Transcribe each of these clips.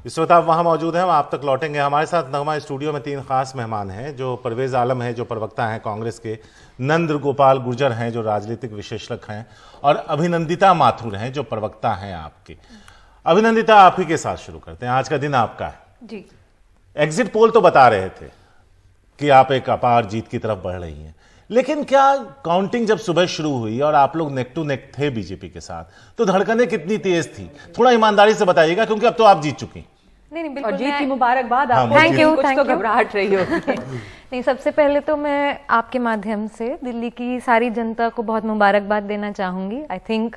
इस वक्त आप वहाँ मौजूद हैं, हम आप तक लौटेंगे। हमारे साथ नगमा स्टूडियो में 3 खास मेहमान हैं, जो परवेज आलम हैं जो प्रवक्ता हैं कांग्रेस के, नंद गोपाल गुर्जर हैं जो राजनीतिक विश्लेषक हैं, और अभिनंदिता माथुर हैं जो प्रवक्ता हैं आपके। अभिनंदिता, आप ही के साथ शुरू करते हैं, आज का दिन आपका है जी। एग्जिट पोल तो बता रहे थे कि आप एक अपार जीत की तरफ बढ़ रही हैं, लेकिन क्या काउंटिंग जब सुबह शुरू हुई और आप लोग नेक टू नेक थे बीजेपी के साथ, तो धड़कनें कितनी तेज थी? थोड़ा ईमानदारी से बताइएगा, क्योंकि अब तो आप जीत चुकी। नहीं, बिल्कुल। और जीत की मुबारकबाद आपको। Thank you. कुछ तो घबराहट रही होगी। नहीं, सबसे पहले तो मैं आपके माध्यम से दिल्ली की सारी जनता को बहुत मुबारकबाद देना चाहूँगी। आई थिंक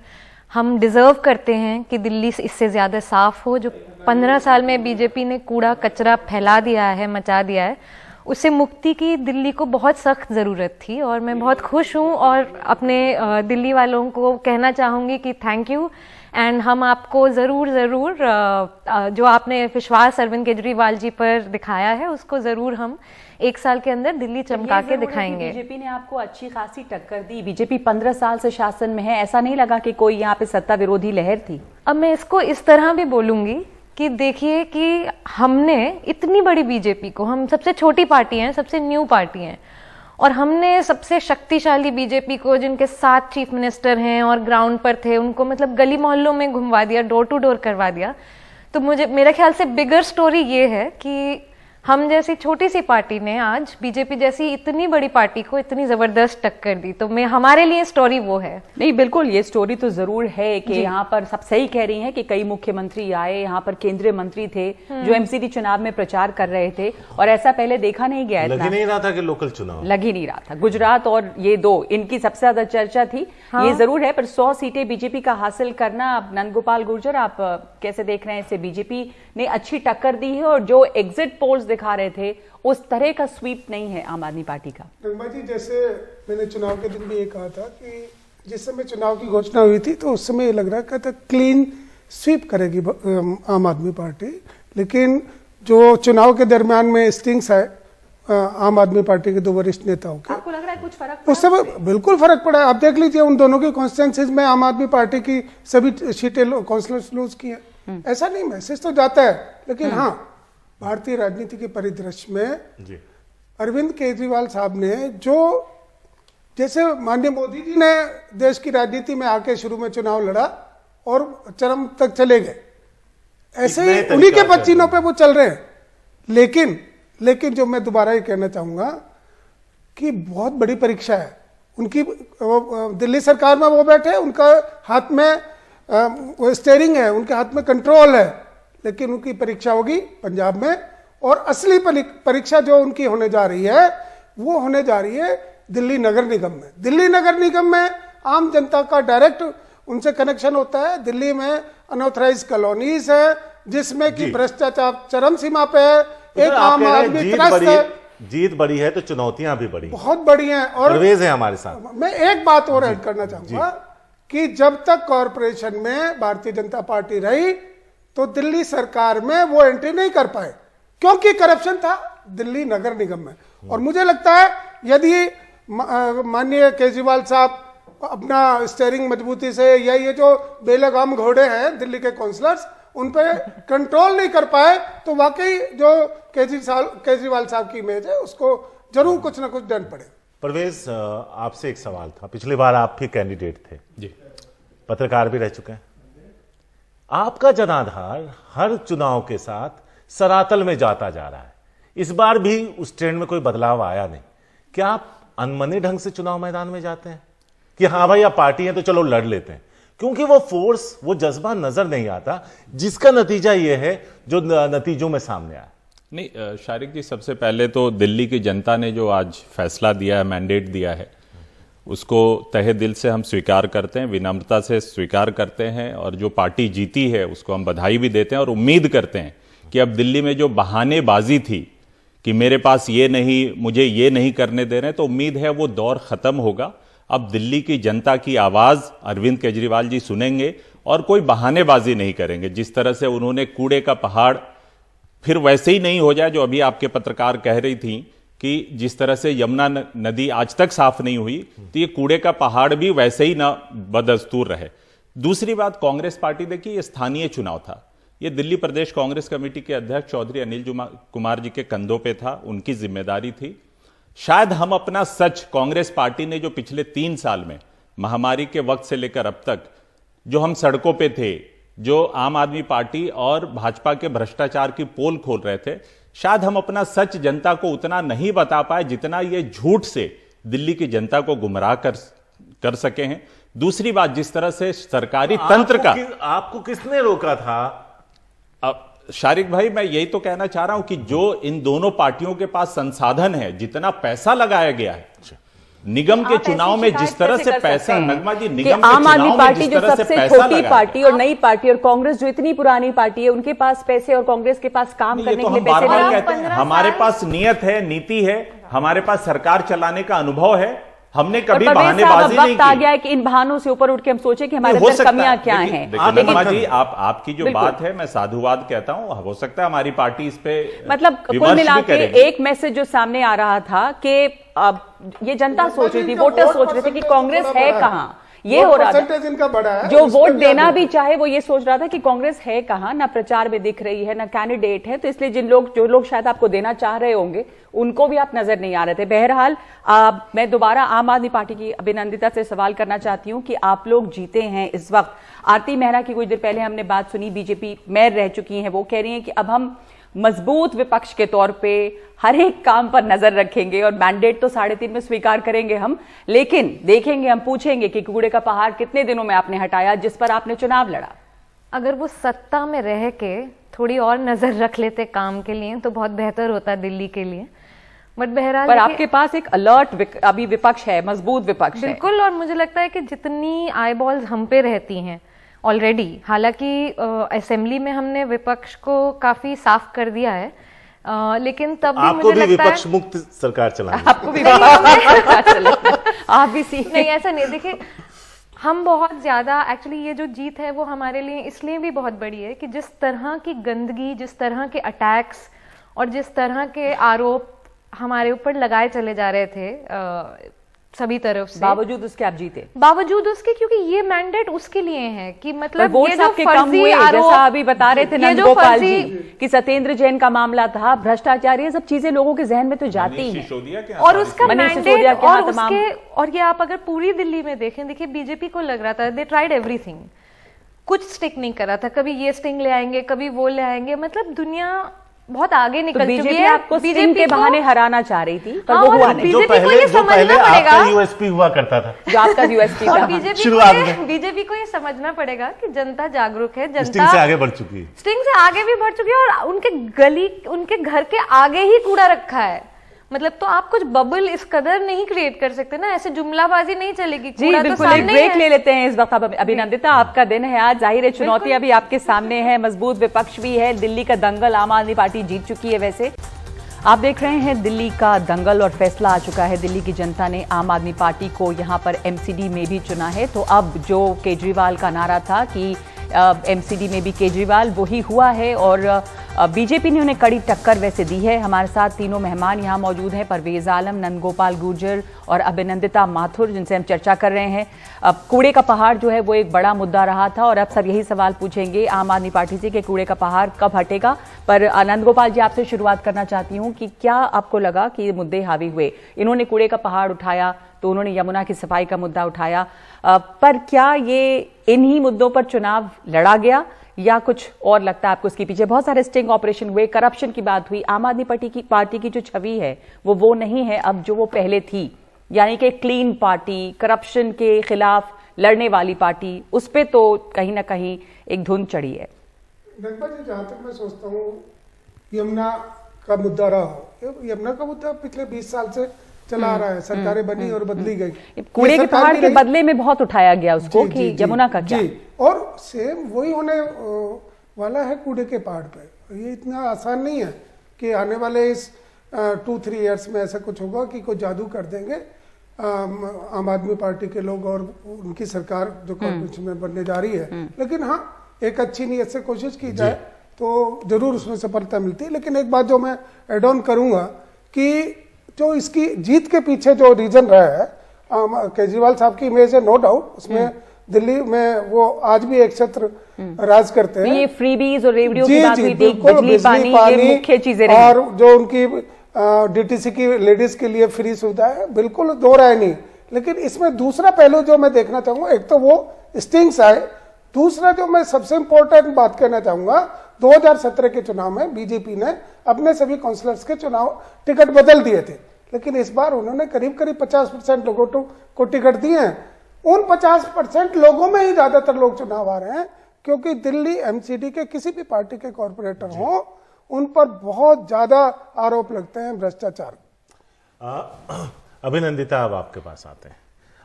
हम डिज़र्व करते हैं कि दिल्ली इससे ज़्यादा साफ हो। जो 15 साल में बीजेपी ने कूड़ा कचरा फैला दिया है, मचा दिया है, उससे मुक्ति की दिल्ली को बहुत सख्त ज़रूरत थी। और मैं बहुत खुश हूँ और अपने दिल्ली वालों को कहना चाहूँगी कि थैंक यू। एंड हम आपको ज़रूर जो आपने विश्वास अरविंद केजरीवाल जी पर दिखाया है, उसको ज़रूर हम 1 साल के अंदर दिल्ली चमका के दिखाएंगे। बीजेपी ने आपको अच्छी खासी टक्कर दी। बीजेपी 15 साल से शासन में है, ऐसा नहीं लगा कि कोई यहाँ पे सत्ता विरोधी लहर थी। अब मैं इसको इस तरह भी बोलूँगी कि देखिए कि हमने इतनी बड़ी बीजेपी को, हम सबसे छोटी पार्टी हैं, सबसे न्यू पार्टी हैं, और हमने सबसे शक्तिशाली बीजेपी को, जिनके 7 चीफ मिनिस्टर हैं और ग्राउंड पर थे, उनको मतलब गली मोहल्लों में घुमवा दिया, डोर टू डोर करवा दिया। तो मेरे ख्याल से बिगर स्टोरी ये है कि हम जैसी छोटी सी पार्टी ने आज बीजेपी जैसी इतनी बड़ी पार्टी को इतनी जबरदस्त टक्कर दी। तो हमारे लिए स्टोरी वो है। नहीं, बिल्कुल, ये स्टोरी तो जरूर है कि यहाँ पर सब सही कह रही हैं कि कई मुख्यमंत्री आए, यहाँ पर केंद्रीय मंत्री थे जो एमसीडी चुनाव में प्रचार कर रहे थे, और ऐसा पहले देखा नहीं गया। लग ही नहीं रहा था कि लोकल चुनाव, लग ही नहीं रहा था। गुजरात और ये 2, इनकी सबसे ज्यादा चर्चा थी। हाँ। ये जरूर है, पर 100 सीटें बीजेपी का हासिल करना। अब नंद गोपाल गुर्जर, आप कैसे देख रहे हैं इसे? बीजेपी ने अच्छी टक्कर दी है, और जो एग्जिट पोल्स दिखा रहे थे उस तरह का स्वीप नहीं है आम आदमी पार्टी का। नगमा जी, जैसे मैंने चुनाव के दिन भी ये कहा था कि जिस समय चुनाव की घोषणा हुई थी तो उस समय ये लग रहा था क्लीन स्वीप करेगी आम आदमी पार्टी, लेकिन जो चुनाव के दरमियान में स्टिंग्स है आम आदमी पार्टी के 2 वरिष्ठ नेताओं के, आपको लग रहा है कुछ फर्क पड़ा? उस समय बिल्कुल फर्क पड़ा है। आप देख लीजिए, उन दोनों की कॉन्स्टिट्यूंसीज में आम आदमी पार्टी की सभी सीटें काउंसिलर्स लूज की हैं। ऐसा नहीं, मैसेज तो जाता है, लेकिन हाँ, भारतीय राजनीति के परिदृश्य में अरविंद केजरीवाल साहब ने, जो जैसे माननीय मोदी जी ने देश की राजनीति में आके शुरू में चुनाव लड़ा और चरम तक चले गए, ऐसे ही उन्हीं के पसीनों पे वो चल रहे हैं। लेकिन जो मैं दोबारा ये कहना चाहूंगा कि बहुत बड़ी परीक्षा है उनकी। दिल्ली सरकार में वो बैठे, उनका हाथ में स्टीयरिंग है, उनके हाथ में कंट्रोल है, लेकिन उनकी परीक्षा होगी पंजाब में। और असली परीक्षा जो उनकी होने जा रही है, वो होने जा रही है दिल्ली नगर निगम में। दिल्ली नगर निगम में आम जनता का डायरेक्ट उनसे कनेक्शन होता है। दिल्ली में अनऑथराइज कॉलोनीज है, जिसमें कि भ्रष्टाचार चरम सीमा पे है। एक आम आदमी त्रस्त है। जीत बड़ी है तो चुनौतियां भी बड़ी, बहुत बड़ी हैं। और परवेज है हमारे साथ। मैं एक बात और ऐड करना चाहूंगा कि जब तक कॉरपोरेशन में भारतीय जनता पार्टी रही तो दिल्ली सरकार में वो एंट्री नहीं कर पाए, क्योंकि करप्शन था दिल्ली नगर निगम में। और मुझे लगता है यदि माननीय केजरीवाल साहब अपना स्टीयरिंग मजबूती से, या ये जो बेलगाम घोड़े हैं दिल्ली के काउंसलर्स, उन पे कंट्रोल नहीं कर पाए, तो वाकई जो केजरीवाल साहब की इमेज है उसको जरूर कुछ ना कुछ डंड पड़े। परवेज, आपसे एक सवाल था। पिछली बार आप भी कैंडिडेट थे जी, पत्रकार भी रह चुके हैं। आपका जनाधार हर चुनाव के साथ सरातल में जाता जा रहा है। इस बार भी उस ट्रेंड में कोई बदलाव आया नहीं। क्या आप अनमने ढंग से चुनाव मैदान में जाते हैं कि हाँ भाई, आप पार्टी है तो चलो लड़ लेते हैं? क्योंकि वो फोर्स, वो जज्बा नजर नहीं आता, जिसका नतीजा ये है जो नतीजों में सामने आया। नहीं शारिक जी, सबसे पहले तो दिल्ली की जनता ने जो आज फैसला दिया है, मैंडेट दिया है, उसको तहे दिल से हम स्वीकार करते हैं, विनम्रता से स्वीकार करते हैं। और जो पार्टी जीती है उसको हम बधाई भी देते हैं, और उम्मीद करते हैं कि अब दिल्ली में जो बहानेबाजी थी कि मेरे पास ये नहीं, मुझे ये नहीं करने दे रहे हैं, तो उम्मीद है वो दौर खत्म होगा। अब दिल्ली की जनता की आवाज अरविंद केजरीवाल जी सुनेंगे और कोई बहानेबाजी नहीं करेंगे। जिस तरह से उन्होंने कूड़े का पहाड़, फिर वैसे ही नहीं हो जाए जो अभी आपके पत्रकार कह रही थी कि जिस तरह से यमुना नदी आज तक साफ नहीं हुई, तो ये कूड़े का पहाड़ भी वैसे ही ना बदस्तूर रहे। दूसरी बात, कांग्रेस पार्टी, देखिए ये स्थानीय चुनाव था। ये दिल्ली प्रदेश कांग्रेस कमेटी के अध्यक्ष चौधरी अनिल कुमार जी के कंधों पे था, उनकी जिम्मेदारी थी। शायद हम अपना सच, कांग्रेस पार्टी ने जो पिछले 3 साल में महामारी के वक्त से लेकर अब तक जो हम सड़कों पे थे, जो आम आदमी पार्टी और भाजपा के भ्रष्टाचार की पोल खोल रहे थे, शायद हम अपना सच जनता को उतना नहीं बता पाए जितना ये झूठ से दिल्ली की जनता को गुमराह कर सके हैं। दूसरी बात, जिस तरह से सरकारी तंत्र का आपको किसने रोका था? अब शारिक भाई, मैं यही तो कहना चाह रहा हूं कि जो इन दोनों पार्टियों के पास संसाधन है, जितना पैसा लगाया गया है निगम के चुनाव में, जिस तरह से पैसा, नगमा जी, निगम के आम आदमी चुनाव में पार्टी जिस जो तरह से सबसे पैसा छोटी लगा, पार्टी और नई पार्टी, और कांग्रेस जो इतनी पुरानी पार्टी है, उनके पास पैसे और कांग्रेस के पास काम ये करने तो के लिए हम पैसे बार-बार नहीं है। कहते हैं, हमारे पास नियत है, नीति है, हमारे पास सरकार चलाने का अनुभव है, हमने कभी बहानेबाजी नहीं वक्त आ की। गया है कि इन बहानों से ऊपर उठ के हम सोचे कि हमारे हो अंदर सकता कमियां है, क्या देखिए, हैं। देखिए नगमा जी, आपकी जो बिल्कुल। बात है, मैं साधुवाद कहता हूं, हो सकता है हमारी पार्टी इस पे मतलब कुल विमर्श मिला भी के करेगी। एक मैसेज जो सामने आ रहा था कि अब ये जनता सोच रही थी, वोटर सोच रहे थे कि कांग्रेस है कहां, ये हो रहा था। इनका बड़ा है, जो वोट देना भी चाहे वो ये सोच रहा था कि कांग्रेस है कहां, ना प्रचार में दिख रही है, ना कैंडिडेट है, तो इसलिए जो लोग शायद आपको देना चाह रहे होंगे उनको भी आप नजर नहीं आ रहे थे। बहरहाल मैं दोबारा आम आदमी पार्टी की अभिनंदिता से सवाल करना चाहती हूं कि आप लोग जीते हैं इस वक्त। आरती मेहरा की कुछ देर पहले हमने बात सुनी, बीजेपी मेयर रह चुकी हैं, वो कह रही हैं कि अब हम मजबूत विपक्ष के तौर पे हर एक काम पर नजर रखेंगे और मैंडेट तो 3.5 में स्वीकार करेंगे हम, लेकिन देखेंगे, हम पूछेंगे कि कूड़े का पहाड़ कितने दिनों में आपने हटाया जिस पर आपने चुनाव लड़ा। अगर वो सत्ता में रह के थोड़ी और नजर रख लेते काम के लिए तो बहुत बेहतर होता दिल्ली के लिए। बट बहरहाल पर आपके पास एक अलर्ट अभी विपक्ष है, मजबूत विपक्ष है। बिल्कुल, और मुझे लगता है कि जितनी आई बॉल्स हम पे रहती हैं ऑलरेडी, हालांकि असेंबली में हमने विपक्ष को काफी साफ कर दिया है, लेकिन तब भी आपको मुझे भी लगता है विपक्ष मुक्त सरकार चलानी है। आपको भी आप भी सीख नहीं, ऐसा नहीं। देखिए, हम बहुत ज्यादा, एक्चुअली ये जो जीत है वो हमारे लिए इसलिए भी बहुत बड़ी है कि जिस तरह की गंदगी, जिस तरह के अटैक्स और जिस तरह के आरोप हमारे ऊपर लगाए चले जा रहे थे सभी तरफ से, बावजूद उसके आप जीते, बावजूद उसके, क्योंकि ये मैंडेट उसके लिए है कि मतलब ये जो फर्जी आरोप, जैसा अभी बता रहे थे नंदगोपाल जी कि सत्येंद्र जैन का मामला था, भ्रष्टाचार, ये सब चीजें लोगों के जहन में तो जाती हैं। और उसका मैंडेट और ये आप अगर पूरी दिल्ली में देखें, देखिए बीजेपी को लग रहा था दे ट्राइड एवरीथिंग, कुछ स्टिक नहीं कर रहा था, कभी ये स्टिंग ले आएंगे, कभी वो ले आएंगे, मतलब दुनिया बहुत आगे निकल चुकी है। आपको बीजेपी के बहाने हराना चाह रही थी, पर हाँ, वो हुआ नहीं। जो पहले आपका यूएसपी हुआ करता था, जो आपका यूएसपी था, बीजेपी को ये समझना पड़ेगा कि जनता जागरूक है, जनता स्टिंग से आगे बढ़ चुकी है, स्टिंग से आगे भी बढ़ चुकी है, और उनके घर के आगे ही कूड़ा रखा है। मतलब तो आप कुछ बबल इस कदर नहीं क्रिएट कर सकते ना, ऐसे जुमलाबाजी नहीं चलेगी। जी बिल्कुल, एक ब्रेक ले लेते हैं इस वक्त। अब अभिनंदिता, आपका दिन है आज, जाहिर है चुनौतियां भी आपके सामने है, मजबूत विपक्ष भी है, दिल्ली का दंगल आम आदमी पार्टी जीत चुकी है। वैसे आप देख रहे हैं दिल्ली का दंगल और फैसला आ चुका है, दिल्ली की जनता ने आम आदमी पार्टी को यहाँ पर एमसीडी में भी चुना है। तो अब जो केजरीवाल का नारा था कि एमसीडी में भी केजरीवाल, वही हुआ है और बीजेपी ने उन्हें कड़ी टक्कर वैसे दी है। हमारे साथ तीनों मेहमान यहाँ मौजूद हैं, परवेज आलम, नंदगोपाल गुर्जर और अभिनंदिता माथुर, जिनसे हम चर्चा कर रहे हैं। अब कूड़े का पहाड़ जो है वो एक बड़ा मुद्दा रहा था और अब सब यही सवाल पूछेंगे आम आदमी पार्टी से कि कूड़े का पहाड़ कब हटेगा। पर नंदगोपाल जी, आपसे शुरुआत करना चाहती हूँ कि क्या आपको लगा कि ये मुद्दे हावी हुए? इन्होंने कूड़े का पहाड़ उठाया तो उन्होंने यमुना की सफाई का मुद्दा उठाया, पर क्या ये इन्हीं मुद्दों पर चुनाव लड़ा गया या कुछ और लगता है आपको इसके पीछे? बहुत सारे स्टिंग ऑपरेशन हुए, करप्शन की बात हुई, आम आदमी पार्टी की जो छवि है वो नहीं है अब जो वो पहले थी, यानी कि क्लीन पार्टी, करप्शन के खिलाफ लड़ने वाली पार्टी, उस पे तो कहीं ना कहीं एक धुंध चढ़ी है। नगमा जी, जहां तक मैं सोचता हूँ यमुना का मुद्दा रहा हो, यमुना का मुद्दा पिछले 20 साल से चला आ रहा है, सरकारें बनी और बदली गई, कूड़े के पहाड़ के बदले में बहुत उठाया गया उसको कि यमुना का क्या, और सेम वही होने वाला है कूड़े के पहाड़ पे। ये इतना आसान नहीं है कि आने वाले इस 2-3 इयर्स में ऐसा कुछ होगा कि कोई जादू कर देंगे आम आदमी पार्टी के लोग और उनकी सरकार जो कॉर्पोरेशन में बनने जा रही है। लेकिन हाँ, एक अच्छी नीयत से कोशिश की जाए तो जरूर उसमें सफलता मिलती है। लेकिन एक बात जो मैं एड ऑन करूंगा कि जो इसकी जीत के पीछे जो रीजन रहा है, केजरीवाल साहब की इमेज है, नो डाउट, उसमें दिल्ली में वो आज भी एक छत्र राज करते हैं। ये फ्रीबीज और रेवड़ियों की जी बात जी हुई थी, बिल्कुल, बिजली पानी ये मुख्य चीजें रही। और जो उनकी डीटीसी की लेडीज के लिए फ्री सुविधा है, बिल्कुल दो राय नहीं। लेकिन इसमें दूसरा पहलू जो मैं देखना चाहूंगा, एक तो वो स्टिंग्स आए, दूसरा जो मैं सबसे इंपॉर्टेंट बात कहना चाहूंगा, 2017 के चुनाव में बीजेपी ने अपने सभी काउंसलर्स के चुनाव टिकट बदल दिए थे, लेकिन इस बार उन्होंने करीब करीब 50% लोगों को टिकट दिए हैं। उन 50% लोगों में ही ज्यादातर लोग चुनाव आ रहे हैं, क्योंकि दिल्ली एमसीडी के किसी भी पार्टी के कॉर्पोरेटर हों, उन पर बहुत ज्यादा आरोप लगते हैं भ्रष्टाचार। अभिनंदिता, अब आपके पास आते हैं।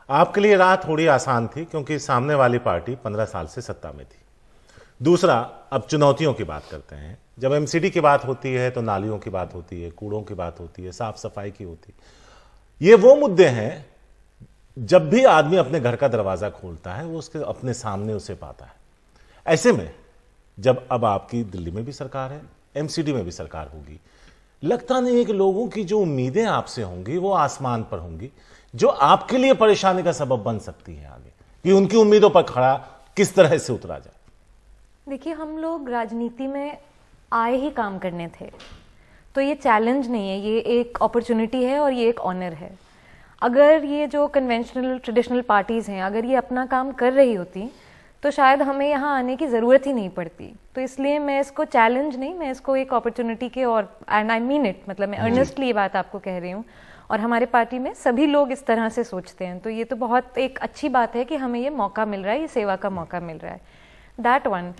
आपके लिए राह थोड़ी आसान थी क्योंकि सामने वाली पार्टी 15 साल से सत्ता में थी। दूसरा, अब चुनौतियों की बात करते हैं। जब एमसीडी की बात होती है तो नालियों की बात होती है, कूड़ों की बात होती है, साफ सफाई की होती है। ये वो मुद्दे हैं, जब भी आदमी अपने घर का दरवाजा खोलता है वो उसके अपने सामने उसे पाता है। ऐसे में जब अब आपकी दिल्ली में भी सरकार है, एमसीडी में भी सरकार होगी, लगता नहीं है कि लोगों की जो उम्मीदें आपसे होंगी वो आसमान पर होंगी, जो आपके लिए परेशानी का सबब बन सकती है आगे, कि उनकी उम्मीदों पर खड़ा किस तरह से उतरा जाए। देखिए, हम लोग राजनीति में आए ही काम करने थे, तो ये चैलेंज नहीं है, ये एक अपॉर्चुनिटी है और ये एक ऑनर है। अगर ये जो कन्वेंशनल ट्रेडिशनल पार्टीज़ हैं, अगर ये अपना काम कर रही होती तो शायद हमें यहाँ आने की ज़रूरत ही नहीं पड़ती। तो इसलिए मैं इसको चैलेंज नहीं, मैं इसको एक अपॉर्चुनिटी के, और एंड आई मीन इट, मतलब मैं अर्नेस्टली ये बात आपको कह रही हूँ। और हमारे पार्टी में सभी लोग इस तरह से सोचते हैं, तो ये तो बहुत एक अच्छी बात है कि हमें ये मौका मिल रहा है, ये सेवा का मौका मिल रहा है। That one.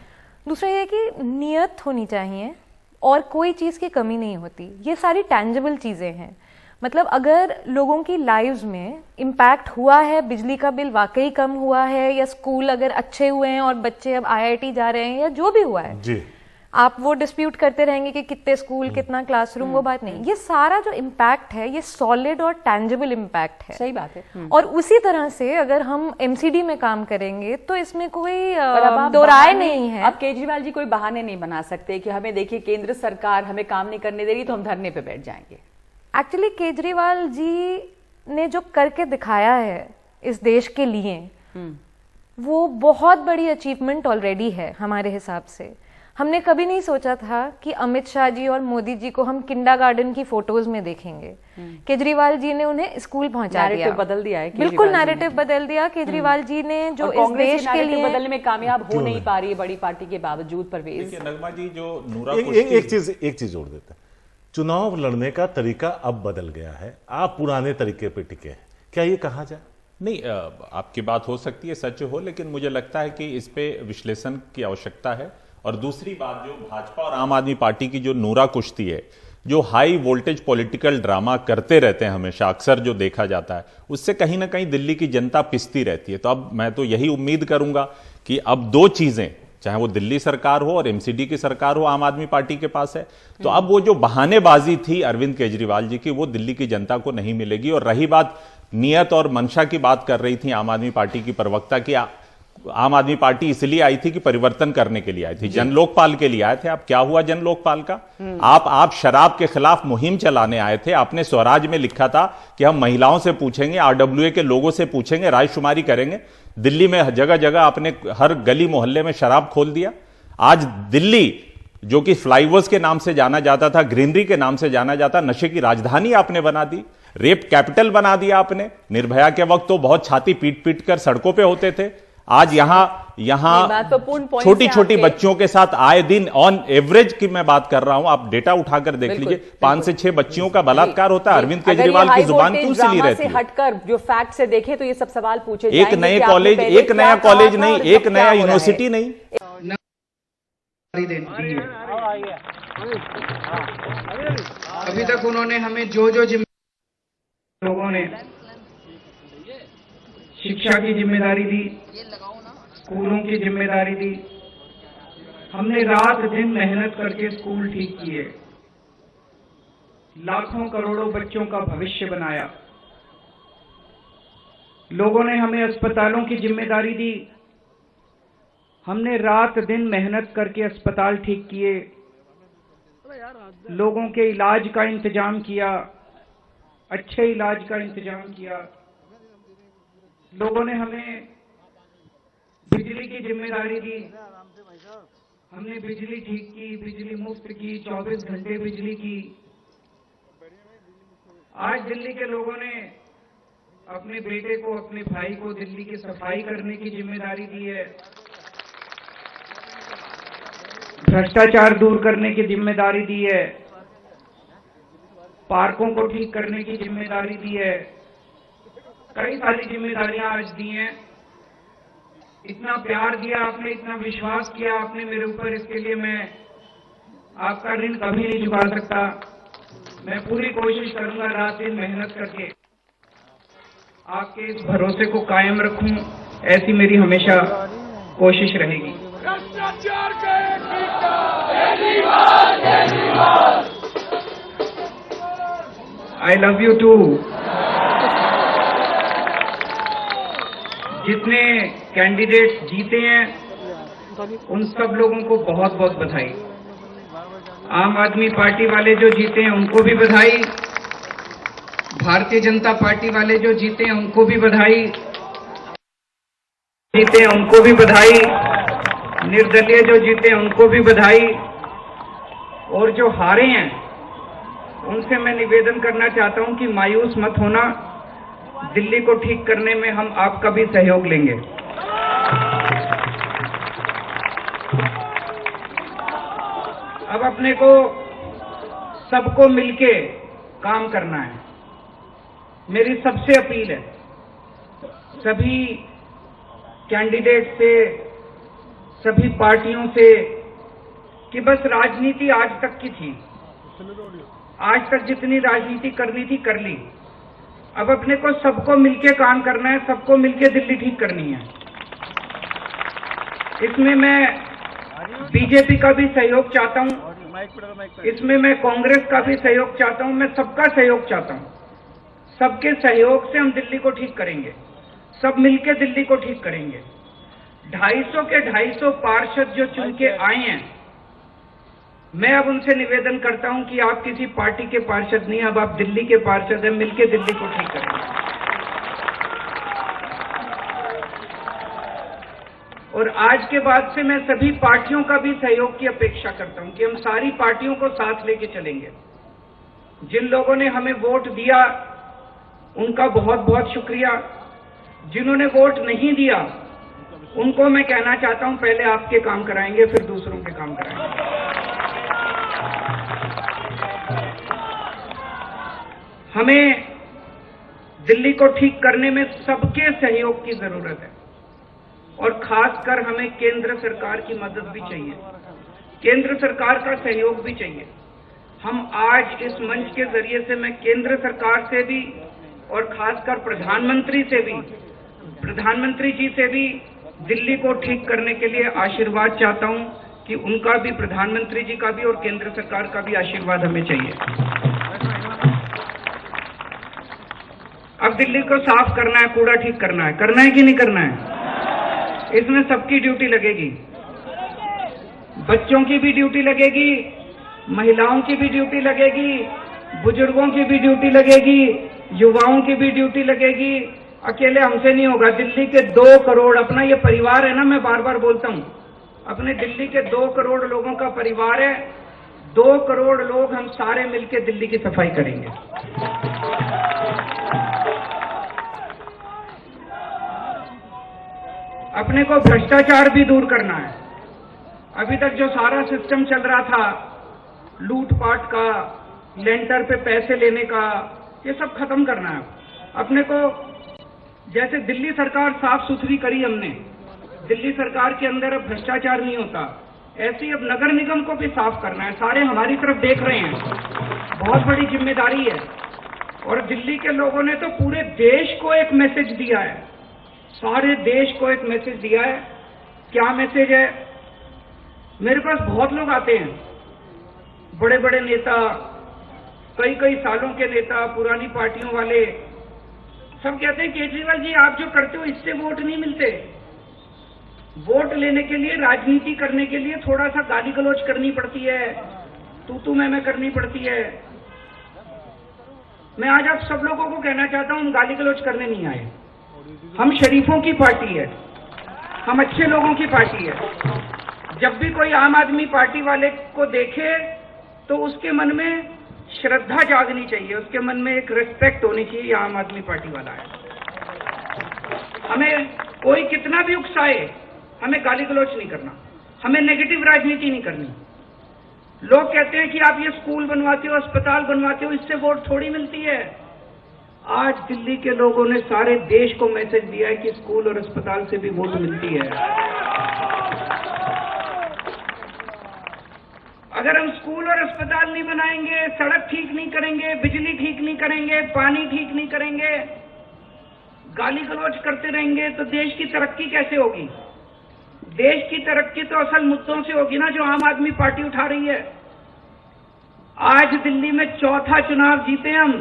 दूसरा ये कि नियत होनी चाहिए और कोई चीज़ की कमी नहीं होती। ये सारी टैंजिबल चीज़ें हैं, मतलब अगर लोगों की लाइव्स में इम्पैक्ट हुआ है, बिजली का बिल वाकई कम हुआ है, या स्कूल अगर अच्छे हुए हैं और बच्चे अब आईआईटी जा रहे हैं, या जो भी हुआ है जी, आप वो डिस्प्यूट करते रहेंगे कि कितने स्कूल, कितना क्लासरूम, वो बात नहीं। ये सारा जो इम्पैक्ट है ये सॉलिड और टैंजिबल इम्पैक्ट है। सही बात है। और उसी तरह से अगर हम एमसीडी में काम करेंगे तो इसमें कोई अब दो राय नहीं है। अब केजरीवाल जी कोई बहाने नहीं बना सकते कि हमें देखिए केंद्र सरकार हमें काम नहीं करने दे रही तो हम धरने पे बैठ जाएंगे। एक्चुअली केजरीवाल जी ने जो करके दिखाया है इस देश के लिए, वो बहुत बड़ी अचीवमेंट ऑलरेडी है हमारे हिसाब से। हमने कभी नहीं सोचा था कि अमित शाह जी और मोदी जी को हम किंडरगार्टन की फोटोज में देखेंगे। केजरीवाल जी ने उन्हें स्कूल पहुंचा दिया, बदल दिया है, बिल्कुल नैरेटिव बदल दिया केजरीवाल जी ने, जो इस देश के लिए बदलने में कामयाब हो नहीं पा रही है बड़ी पार्टी के बावजूद। परवेज, नगमा जी, जो नूरा एक चीज जोड़ देता है, चुनाव लड़ने का तरीका अब बदल गया है, आप पुराने तरीके पे टिके हैं, क्या ये कहा जाए? नहीं, आपकी बात हो सकती है, सच हो, लेकिन मुझे लगता है कि इस पे विश्लेषण की आवश्यकता है। और दूसरी बात, जो भाजपा और आम आदमी पार्टी की जो नूरा कुश्ती है, जो हाई वोल्टेज पॉलिटिकल ड्रामा करते रहते हैं हमेशा, अक्सर जो देखा जाता है, उससे कहीं ना कहीं दिल्ली की जनता पिसती रहती है। तो अब मैं तो यही उम्मीद करूंगा कि अब दो चीजें, चाहे वो दिल्ली सरकार हो और एमसीडी की सरकार हो, आम आदमी पार्टी के पास है, तो अब वो जो बहानेबाजी थी अरविंद केजरीवाल जी की, वो दिल्ली की जनता को नहीं मिलेगी। और रही बात नियत और मंशा की, बात कर रही थी आम आदमी पार्टी की प्रवक्ता की, आम आदमी पार्टी इसलिए आई थी कि परिवर्तन करने के लिए आई थी, जन लोकपाल के लिए आए थे। अब क्या हुआ जन लोकपाल का? आप शराब के खिलाफ मुहिम चलाने आए थे। आपने स्वराज में लिखा था कि हम महिलाओं से पूछेंगे, आरडब्ल्यूए के लोगों से पूछेंगे, रायशुमारी करेंगे। दिल्ली में जगह जगह आपने हर गली मोहल्ले में शराब खोल दिया। आज दिल्ली, जो कि फ्लाईओवर्स के नाम से जाना जाता था, ग्रीनरी के नाम से जाना जाता, नशे की राजधानी आपने बना दी, रेप कैपिटल बना दिया आपने। निर्भया के वक्त तो बहुत छाती पीट पीट कर सड़कों पे होते थे, आज यहां छोटी छोटी बच्चियों के साथ आए दिन, ऑन एवरेज की मैं बात कर रहा हूं, आप डेटा उठाकर देख लीजिए, 5 से 6 बच्चियों का बलात्कार होता है। अरविंद केजरीवाल की जुबान क्यों सिली रहती है? हटकर जो फैक्ट से देखें तो ये सब सवाल पूछे जाएंगे। एक नए कॉलेज, एक नया कॉलेज नहीं, एक नया यूनिवर्सिटी नहीं। अभी तक उन्होंने हमें जो लोगों ने शिक्षा की जिम्मेदारी दी, स्कूलों की जिम्मेदारी दी, हमने रात दिन मेहनत करके स्कूल ठीक किए, लाखों करोड़ों बच्चों का भविष्य बनाया। लोगों ने हमें अस्पतालों की जिम्मेदारी दी, हमने रात दिन मेहनत करके अस्पताल ठीक किए, लोगों के इलाज का इंतजाम किया, अच्छे इलाज का इंतजाम किया। लोगों ने हमें बिजली की जिम्मेदारी दी, हमने बिजली ठीक की, बिजली मुफ्त की, 24 घंटे बिजली की। आज दिल्ली के लोगों ने अपने बेटे को, अपने भाई को दिल्ली की सफाई करने की जिम्मेदारी दी है, भ्रष्टाचार दूर करने की जिम्मेदारी दी है, पार्कों को ठीक करने की जिम्मेदारी दी है, कई सारी जिम्मेदारियां आज दी हैं। इतना प्यार दिया आपने, इतना विश्वास किया आपने मेरे ऊपर, इसके लिए मैं आपका ऋण कभी नहीं चुका सकता। मैं पूरी कोशिश करूंगा रात दिन मेहनत करके आपके इस भरोसे को कायम रखूं, ऐसी मेरी हमेशा कोशिश रहेगी। I love you too. जितने कैंडिडेट जीते हैं उन सब लोगों को बहुत बहुत बधाई। आम आदमी पार्टी वाले जो जीते हैं उनको भी बधाई, भारतीय जनता पार्टी वाले जो जीते हैं उनको भी बधाई, जीते हैं उनको भी बधाई, निर्दलीय जो जीते हैं उनको भी बधाई, और जो हारे हैं उनसे मैं निवेदन करना चाहता हूं कि मायूस मत होना, दिल्ली को ठीक करने में हम आपका भी सहयोग लेंगे। अब अपने को सबको मिलके काम करना है। मेरी सबसे अपील है सभी कैंडिडेट से, सभी पार्टियों से, कि बस राजनीति आज तक की थी, आज तक जितनी राजनीति करनी थी कर ली। अब अपने को सबको मिलके काम करना है, सबको मिलके दिल्ली ठीक करनी है। इसमें मैं बीजेपी का भी सहयोग चाहता हूं, इसमें मैं कांग्रेस का भी सहयोग चाहता हूं, मैं सबका सहयोग चाहता हूं। सबके सहयोग से हम दिल्ली को ठीक करेंगे, सब मिलके दिल्ली को ठीक करेंगे। 250 के 250 पार्षद जो चुन के आए हैं, मैं अब उनसे निवेदन करता हूं कि आप किसी पार्टी के पार्षद नहीं, अब आप दिल्ली के पार्षद हैं, मिलके दिल्ली को ठीक करेंगे। और आज के बाद से मैं सभी पार्टियों का भी सहयोग की अपेक्षा करता हूं कि हम सारी पार्टियों को साथ लेके चलेंगे। जिन लोगों ने हमें वोट दिया उनका बहुत बहुत शुक्रिया, जिन्होंने वोट नहीं दिया उनको मैं कहना चाहता हूं पहले आपके काम कराएंगे, फिर दूसरों के काम कराएंगे। हमें दिल्ली को ठीक करने में सबके सहयोग की जरूरत है, और खासकर हमें केंद्र सरकार की मदद भी चाहिए, केंद्र सरकार का सहयोग भी चाहिए। हम आज इस मंच के जरिए से मैं केंद्र सरकार से भी और खासकर प्रधानमंत्री जी से भी दिल्ली को ठीक करने के लिए आशीर्वाद चाहता हूं कि उनका भी, प्रधानमंत्री जी का भी और केंद्र सरकार का भी आशीर्वाद हमें चाहिए। अब दिल्ली को साफ करना है, कूड़ा ठीक करना है कि नहीं करना है? इसमें सबकी ड्यूटी लगेगी, बच्चों की भी ड्यूटी लगेगी, महिलाओं की भी ड्यूटी लगेगी, बुजुर्गों की भी ड्यूटी लगेगी, युवाओं की भी ड्यूटी लगेगी। अकेले हमसे नहीं होगा। दिल्ली के 2 करोड़, अपना ये परिवार है ना, मैं बार बार बोलता हूं, अपने दिल्ली के 2 करोड़ लोगों का परिवार है। 2 करोड़ लोग हम सारे मिलकर दिल्ली की सफाई करेंगे। अपने को भ्रष्टाचार भी दूर करना है। अभी तक जो सारा सिस्टम चल रहा था, लूटपाट का, लेंटर पे पैसे लेने का, ये सब खत्म करना है। अपने को जैसे दिल्ली सरकार साफ सुथरी करी हमने, दिल्ली सरकार के अंदर अब भ्रष्टाचार नहीं होता, ऐसे ही अब नगर निगम को भी साफ करना है। सारे हमारी तरफ देख रहे हैं, बहुत बड़ी जिम्मेदारी है। और दिल्ली के लोगों ने तो पूरे देश को एक मैसेज दिया है, सारे देश को एक मैसेज दिया है। क्या मैसेज है? मेरे पास बहुत लोग आते हैं, बड़े बड़े नेता, कई कई सालों के नेता, पुरानी पार्टियों वाले, सब कहते हैं केजरीवाल जी आप जो करते हो इससे वोट नहीं मिलते। वोट लेने के लिए, राजनीति करने के लिए थोड़ा सा गाली गलौज करनी पड़ती है, तू मैं करनी पड़ती है। मैं आज आप सब लोगों को कहना चाहता हूं, हम गाली गलौज करने नहीं आए, हम शरीफों की पार्टी है। हम अच्छे लोगों की पार्टी है। जब भी कोई आम आदमी पार्टी वाले को देखे तो उसके मन में श्रद्धा जागनी चाहिए, उसके मन में एक रिस्पेक्ट होनी चाहिए, ये आम आदमी पार्टी वाला है। हमें कोई कितना भी उकसाए, हमें गाली गलौच नहीं करना, हमें नेगेटिव राजनीति नहीं करनी। लोग कहते हैं कि आप ये स्कूल बनवाते हो, अस्पताल बनवाते हो, इससे वोट थोड़ी मिलती है। आज दिल्ली के लोगों ने सारे देश को मैसेज दिया है कि स्कूल और अस्पताल से भी वोट मिलती है। अगर हम स्कूल और अस्पताल नहीं बनाएंगे, सड़क ठीक नहीं करेंगे, बिजली ठीक नहीं करेंगे, पानी ठीक नहीं करेंगे, गाली गलौच करते रहेंगे, तो देश की तरक्की कैसे होगी? देश की तरक्की तो असल मुद्दों से होगी ना, जो आम आदमी पार्टी उठा रही है। आज दिल्ली में चौथा चुनाव जीते हम,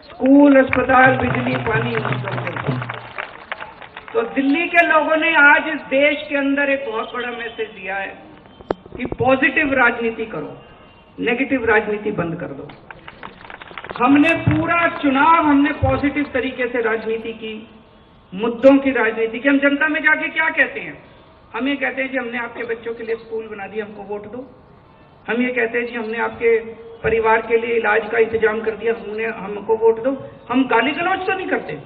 स्कूल, अस्पताल, बिजली, पानी मुद्दों से। तो दिल्ली के लोगों ने आज इस देश के अंदर एक बहुत बड़ा मैसेज दिया है कि पॉजिटिव राजनीति करो, नेगेटिव राजनीति बंद कर दो। हमने पूरा चुनाव हमने पॉजिटिव तरीके से राजनीति की, मुद्दों की राजनीति की। हम जनता में जाके क्या कहते हैं? हम ये कहते हैं कि हमने आपके बच्चों के लिए स्कूल बना दिया, हमको वोट दो। हम ये कहते हैं कि हमने आपके परिवार के लिए इलाज का इंतजाम कर दिया, हमको वोट दो। हम गाली गलौच तो नहीं करते,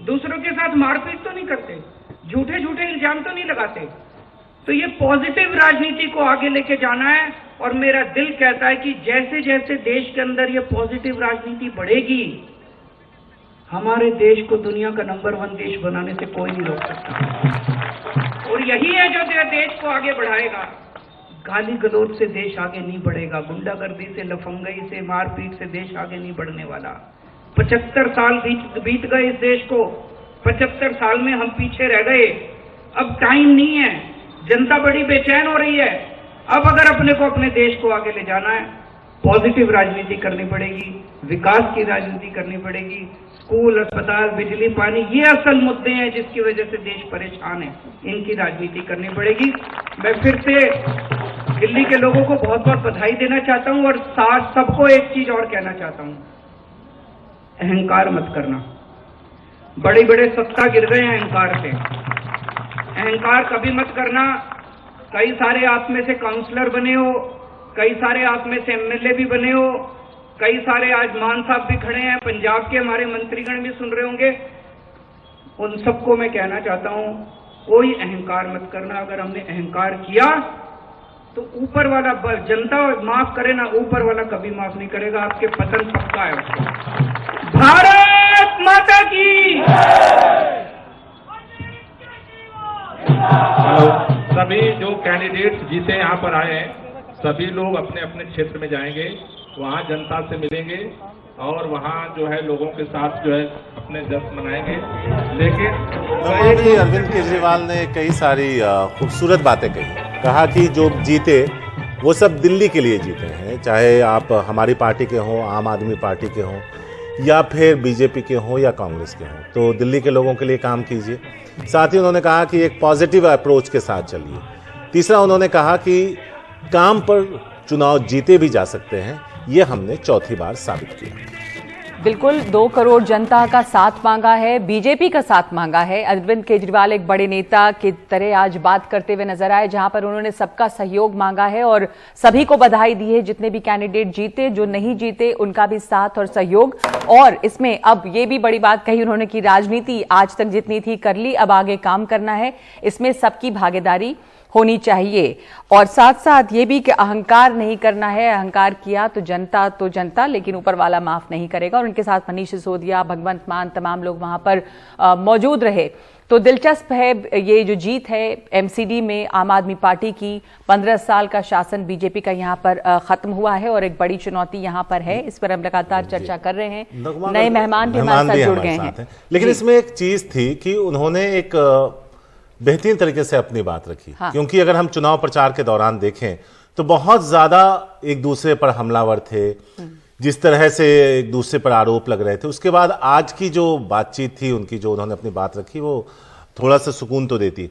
दूसरों के साथ मारपीट तो नहीं करते, झूठे झूठे इल्जाम तो नहीं लगाते। तो ये पॉजिटिव राजनीति को आगे लेके जाना है, और मेरा दिल कहता है कि जैसे जैसे देश के अंदर ये पॉजिटिव राजनीति बढ़ेगी, हमारे देश को दुनिया का नंबर 1 देश बनाने से कोई नहीं रोक सकता। और यही है जो देश को आगे बढ़ाएगा। गाली गलौच से देश आगे नहीं बढ़ेगा, गुंडागर्दी से, लफंगई से, मारपीट से देश आगे नहीं बढ़ने वाला। 75 साल बीत गए इस देश को, 75 साल में हम पीछे रह गए। अब टाइम नहीं है, जनता बड़ी बेचैन हो रही है। अब अगर अपने को अपने देश को आगे ले जाना है, पॉजिटिव राजनीति करनी पड़ेगी, विकास की राजनीति करनी पड़ेगी। स्कूल, अस्पताल, बिजली, पानी, ये असल मुद्दे हैं जिसकी वजह से देश परेशान है, इनकी राजनीति करनी पड़ेगी। मैं फिर से दिल्ली के लोगों को बहुत बहुत बधाई देना चाहता हूं, और साथ सबको एक चीज और कहना चाहता हूं, अहंकार मत करना। बड़े बड़े सत्ता गिर गए हैं अहंकार से, अहंकार कभी मत करना। कई सारे आप में से काउंसलर बने हो, कई सारे आप में से एमएलए भी बने हो, कई सारे आज मान साहब भी खड़े हैं, पंजाब के हमारे मंत्रीगण भी सुन रहे होंगे। उन सबको मैं कहना चाहता हूं, कोई अहंकार मत करना। अगर हमने अहंकार किया तो ऊपर वाला जनता माफ करे ना, ऊपर वाला कभी माफ नहीं करेगा, आपके पतन पक्का है उसको। भारत माता की। सभी जो कैंडिडेट्स जीते यहाँ पर आए हैं, सभी लोग अपने अपने क्षेत्र में जाएंगे, वहाँ जनता से मिलेंगे और वहाँ जो है लोगों के साथ जो है अपने जश्न मनाएंगे। लेकिन अरविंद केजरीवाल ने कई सारी खूबसूरत बातें कही, कहा कि जो जीते वो सब दिल्ली के लिए जीते हैं, चाहे आप हमारी पार्टी के हों, आम आदमी पार्टी के हों, या फिर बीजेपी के हों या कांग्रेस के हों, तो दिल्ली के लोगों के लिए काम कीजिए। साथ ही उन्होंने कहा कि एक पॉजिटिव अप्रोच के साथ चलिए। तीसरा उन्होंने कहा कि काम पर चुनाव जीते भी जा सकते हैं, ये हमने चौथी बार साबित किया। बिल्कुल 2 करोड़ जनता का साथ मांगा है, बीजेपी का साथ मांगा है। अरविंद केजरीवाल एक बड़े नेता की तरह आज बात करते हुए नजर आए, जहां पर उन्होंने सबका सहयोग मांगा है और सभी को बधाई दी है, जितने भी कैंडिडेट जीते, जो नहीं जीते उनका भी साथ और सहयोग। और इसमें अब ये भी बड़ी बात कही उन्होंने कि राजनीति आज तक जितनी थी कर ली, अब आगे काम करना है, इसमें सबकी भागीदारी होनी चाहिए। और साथ साथ ये भी कि अहंकार नहीं करना है, अहंकार किया तो जनता, लेकिन ऊपर वाला माफ नहीं करेगा। और उनके साथ मनीष सिसोदिया, भगवंत मान, तमाम लोग वहां पर मौजूद रहे। तो दिलचस्प है ये जो जीत है एमसीडी में आम आदमी पार्टी की, 15 साल का शासन बीजेपी का यहाँ पर खत्म हुआ है और एक बड़ी चुनौती यहाँ पर है, इस पर हम लगातार चर्चा कर रहे हैं। नए मेहमान भी हमारे साथ जुड़ गए हैं। लेकिन इसमें एक चीज थी कि उन्होंने एक बेहतरीन तरीके से अपनी बात रखी। हाँ। क्योंकि अगर हम चुनाव प्रचार के दौरान देखें तो बहुत ज्यादा एक दूसरे पर हमलावर थे, जिस तरह से एक दूसरे पर आरोप लग रहे थे। उसके बाद आज की जो बातचीत थी उनकी, जो उन्होंने अपनी बात रखी, वो थोड़ा सा सुकून तो देती।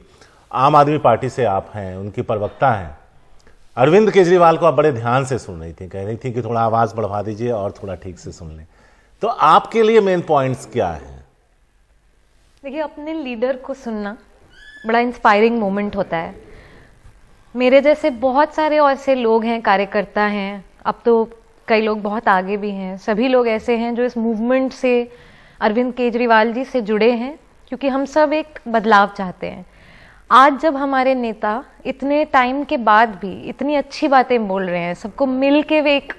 आम आदमी पार्टी से आप हैं, उनकी प्रवक्ता हैं, अरविंद केजरीवाल को आप बड़े ध्यान से सुन रही थी, कह रही थी कि थोड़ा आवाज बढ़वा दीजिए और थोड़ा ठीक से सुन लें। तो आपके लिए मेन पॉइंट्स क्या है? देखिए, अपने लीडर को सुनना बड़ा इंस्पायरिंग मोमेंट होता है। मेरे जैसे बहुत सारे ऐसे लोग हैं, कार्यकर्ता हैं, अब तो कई लोग बहुत आगे भी हैं, सभी लोग ऐसे हैं जो इस मूवमेंट से, अरविंद केजरीवाल जी से जुड़े हैं, क्योंकि हम सब एक बदलाव चाहते हैं। आज जब हमारे नेता इतने टाइम के बाद भी इतनी अच्छी बातें बोल रहे हैं, सबको मिल के वे एक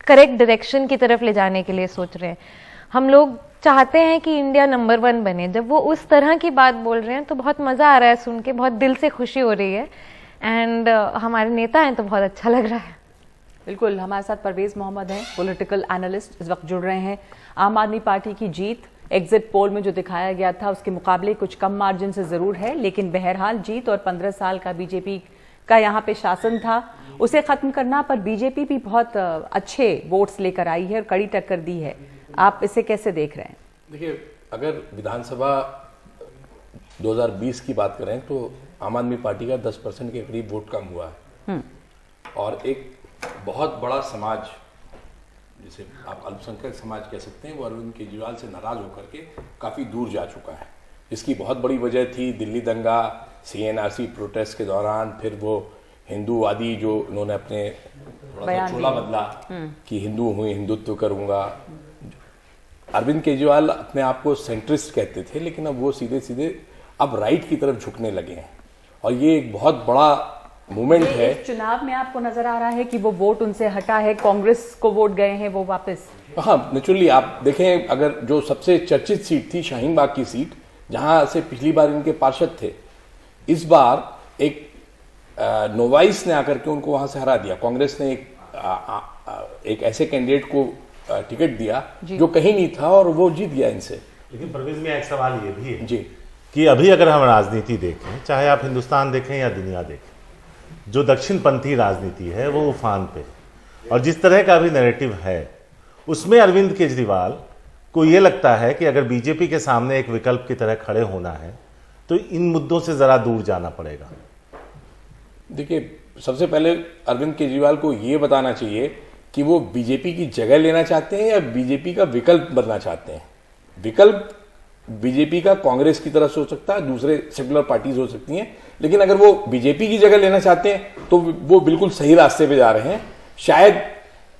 करेक्ट डायरेक्शन की तरफ ले जाने के लिए सोच रहे हैं, हम लोग चाहते हैं कि इंडिया नंबर 1 बने। जब वो उस तरह की बात बोल रहे हैं तो बहुत मज़ा आ रहा है सुन के, बहुत दिल से खुशी हो रही है। एंड हमारे नेता हैं तो बहुत अच्छा लग रहा है। बिल्कुल, हमारे साथ परवेज मोहम्मद हैं, पॉलिटिकल एनालिस्ट, इस वक्त जुड़ रहे हैं। आम आदमी पार्टी की जीत एग्जिट पोल में जो दिखाया गया था उसके मुकाबले कुछ कम मार्जिन से जरूर है, लेकिन बहरहाल जीत और 15 साल का बीजेपी का यहाँ पे शासन था, उसे खत्म करना पर बीजेपी भी बहुत अच्छे वोट्स लेकर आई है और कड़ी टक्कर दी है। आप इसे कैसे देख रहे हैं? देखिए, अगर विधानसभा 2020 की बात करें तो आम आदमी पार्टी का 10% के करीब वोट कम हुआ है और एक बहुत बड़ा समाज, जिसे आप अल्पसंख्यक समाज कह सकते हैं, वो अरविंद केजरीवाल से नाराज होकर के काफ़ी दूर जा चुका है। इसकी बहुत बड़ी वजह थी दिल्ली दंगा, CNRC प्रोटेस्ट के दौरान, फिर वो हिंदूवादी जो उन्होंने अपने थोड़ा सा चोला बदला कि हिंदू हूँ, हिंदुत्व करूँगा। अरविंद केजरीवाल अपने आप को सेंट्रिस्ट कहते थे, लेकिन अब वो सीधे सीधे अब राइट की तरफ झुकने लगे हैं और ये एक बहुत बड़ा मूवमेंट है। इस चुनाव में आपको नजर आ रहा है कि वो वोट उनसे हटा है, कांग्रेस को वोट गए हैं वो वापस? हाँ, नेचुरली आप देखें, अगर जो सबसे चर्चित सीट थी शाहीन बाग की सीट, जहां से पिछली बार इनके पार्षद थे, इस बार एक नोवाइस ने आकर के उनको वहां से हरा दिया। कांग्रेस ने एक ऐसे कैंडिडेट को टिकट दिया जो कहीं नहीं था और वो जीत गया इनसे। लेकिन परवेज में एक सवाल ये भी है जी कि अभी अगर हम राजनीति देखें, चाहे आप हिंदुस्तान देखें या दुनिया देखें, जो दक्षिणपंथी राजनीति है वो उफान पे, और जिस तरह का अभी नैरेटिव है उसमें अरविंद केजरीवाल को ये लगता है कि अगर बीजेपी के सामने एक विकल्प की तरह खड़े होना है तो इन मुद्दों से जरा दूर जाना पड़ेगा। देखिए, सबसे पहले अरविंद केजरीवाल को ये बताना चाहिए कि वो बीजेपी की जगह लेना चाहते हैं या बीजेपी का विकल्प बनना चाहते हैं। विकल्प बीजेपी का कांग्रेस की तरफ से हो सकता है, दूसरे सेकुलर पार्टीज हो सकती हैं, लेकिन अगर वो बीजेपी की जगह लेना चाहते हैं तो वो बिल्कुल सही रास्ते पे जा रहे हैं। शायद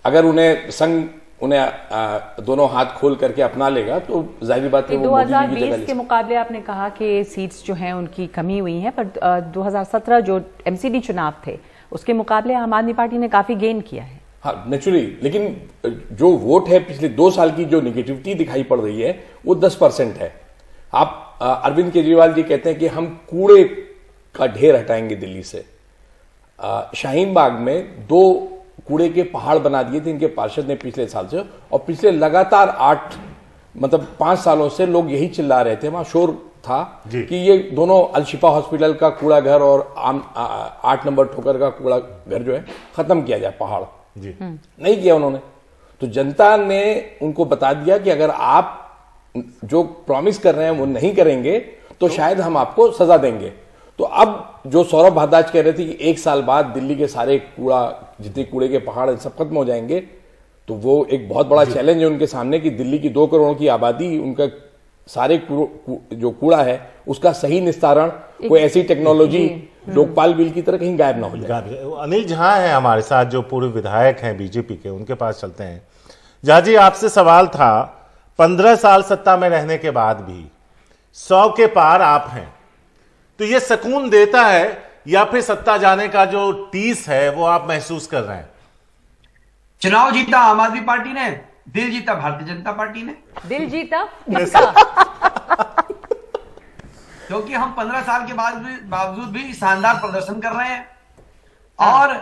अगर उन्हें संघ उन्हें दोनों हाथ खोल करके अपना लेगा तो जाहिर बात है वो मोदी जी की जगह ले। 2020 के मुकाबले आपने कहा कि सीट्स जो हैं उनकी कमी हुई है, पर 2017 जो MCD चुनाव थे उसके मुकाबले आम आदमी पार्टी ने काफी गेन किया है। हाँ, नेचुरली, लेकिन जो वोट है पिछले 2 साल की जो निगेटिविटी दिखाई पड़ रही है वो 10% है। आप अरविंद केजरीवाल जी कहते हैं कि हम कूड़े का ढेर हटाएंगे दिल्ली से। शाहीन बाग में 2 कूड़े के पहाड़ बना दिए थे इनके पार्षद ने पिछले साल से, और पिछले लगातार 5 सालों से लोग यही चिल्ला रहे थे, वहां शोर था कि ये दोनों अलशिफा हॉस्पिटल का कूड़ा घर और 8 नंबर ठोकर का कूड़ा घर जो है खत्म किया जाए पहाड़ जी। नहीं किया उन्होंने, तो जनता ने उनको बता दिया कि अगर आप जो प्रॉमिस कर रहे हैं वो नहीं करेंगे तो शायद हम आपको सजा देंगे। तो अब जो सौरभ भारद्वाज कह रहे थे कि 1 साल बाद दिल्ली के सारे कूड़ा, जितने कूड़े के पहाड़ सब खत्म हो जाएंगे, तो वो एक बहुत बड़ा चैलेंज है उनके सामने कि दिल्ली की 2 करोड़ की आबादी, उनका सारे जो कूड़ा है उसका सही निस्तारण, कोई ऐसी टेक्नोलॉजी लोकपाल बिल की तरह कहीं गायब ना हो जाए। अनिल झा है हमारे साथ, जो पूर्व विधायक हैं बीजेपी के, उनके पास चलते हैं। झा जी, आपसे सवाल था, 15 साल सत्ता में रहने के बाद भी 100 के पार आप हैं, तो ये सुकून देता है या फिर सत्ता जाने का जो टीस है वो आप महसूस कर रहे हैं? चुनाव जीता आम आदमी पार्टी ने, दिल जीता भारतीय जनता पार्टी ने। दिल जीता क्योंकि हम 15 साल के बावजूद भी शानदार प्रदर्शन कर रहे हैं और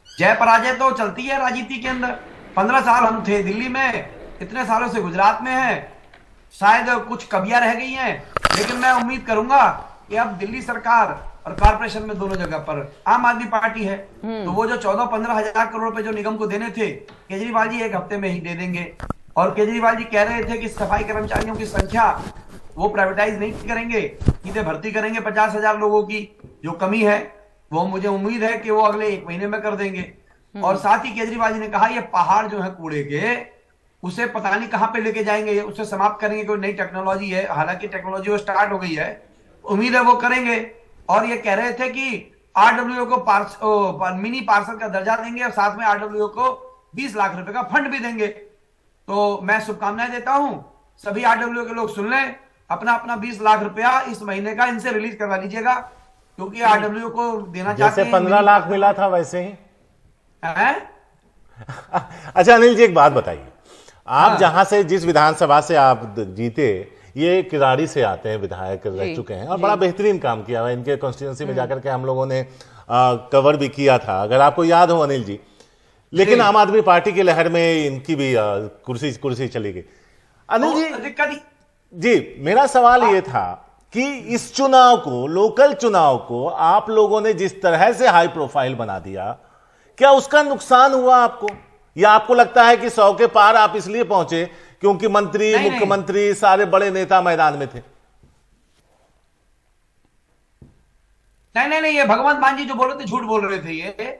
जय पराजय तो चलती है राजनीति के अंदर। 15 साल हम थे दिल्ली में, इतने सालों से गुजरात में हैं, शायद कुछ कमियां रह गई हैं, लेकिन मैं उम्मीद करूंगा कि अब दिल्ली सरकार और कॉर्पोरेशन में दोनों जगह पर आम आदमी पार्टी है, तो वो जो 14-15 हजार करोड़ रुपए जो निगम को देने थे, केजरीवाल जी 1 हफ्ते में ही दे देंगे। और केजरीवाल जी कह रहे थे कि सफाई कर्मचारियों की संख्या वो प्राइवेटाइज नहीं करेंगे, सीधे भर्ती करेंगे 50,000 लोगों की। जो कमी है वो मुझे उम्मीद है कि वो अगले 1 महीने में कर देंगे। और साथ ही केजरीवाल जी ने कहा ये पहाड़ जो है कूड़े के, उसे पता नहीं कहां पे लेके जाएंगे, उसे समाप्त करेंगे। कोई नई टेक्नोलॉजी है, हालांकि टेक्नोलॉजी वो स्टार्ट हो गई है, उम्मीद है वो करेंगे। और ये कह रहे थे कि आरडब्ल्यूओ को मिनी पार्षद का दर्जा देंगे और साथ में आरडब्ल्यूओ को 20 लाख रुपए का फंड भी देंगे। तो मैं शुभकामनाएं देता हूं, सभी आरडब्ल्यूओ के लोग सुन लें, अपना अपना 20 लाख रुपया इस महीने का इनसे रिलीज करवा लीजिएगा, क्योंकि आरडब्ल्यूओ को देना चाहते हैं। 15 लाख मिला था वैसे ही है? अच्छा अनिल जी, एक बात बताइए, आप जहां से, जिस विधानसभा से आप जीते, ये किराड़ी से आते हैं, विधायक रह चुके हैं और बड़ा बेहतरीन काम किया हुआ। इनके कॉन्स्टिट्यूंसी में जाकर के हम लोगों ने कवर भी किया था, अगर आपको याद हो अनिल जी। लेकिन आम आदमी पार्टी की लहर में इनकी भी कुर्सी चली गई। अनिल जी, मेरा सवाल ये था कि इस चुनाव को, लोकल चुनाव को आप लोगों ने जिस तरह से हाई प्रोफाइल बना दिया, क्या उसका नुकसान हुआ आपको, या आपको लगता है कि 100 के पार आप इसलिए पहुंचे क्योंकि मंत्री, मुख्यमंत्री, सारे बड़े नेता मैदान में थे? नहीं, ये भगवंत मान जी जो बोल रहे थे झूठ बोल रहे थे। ये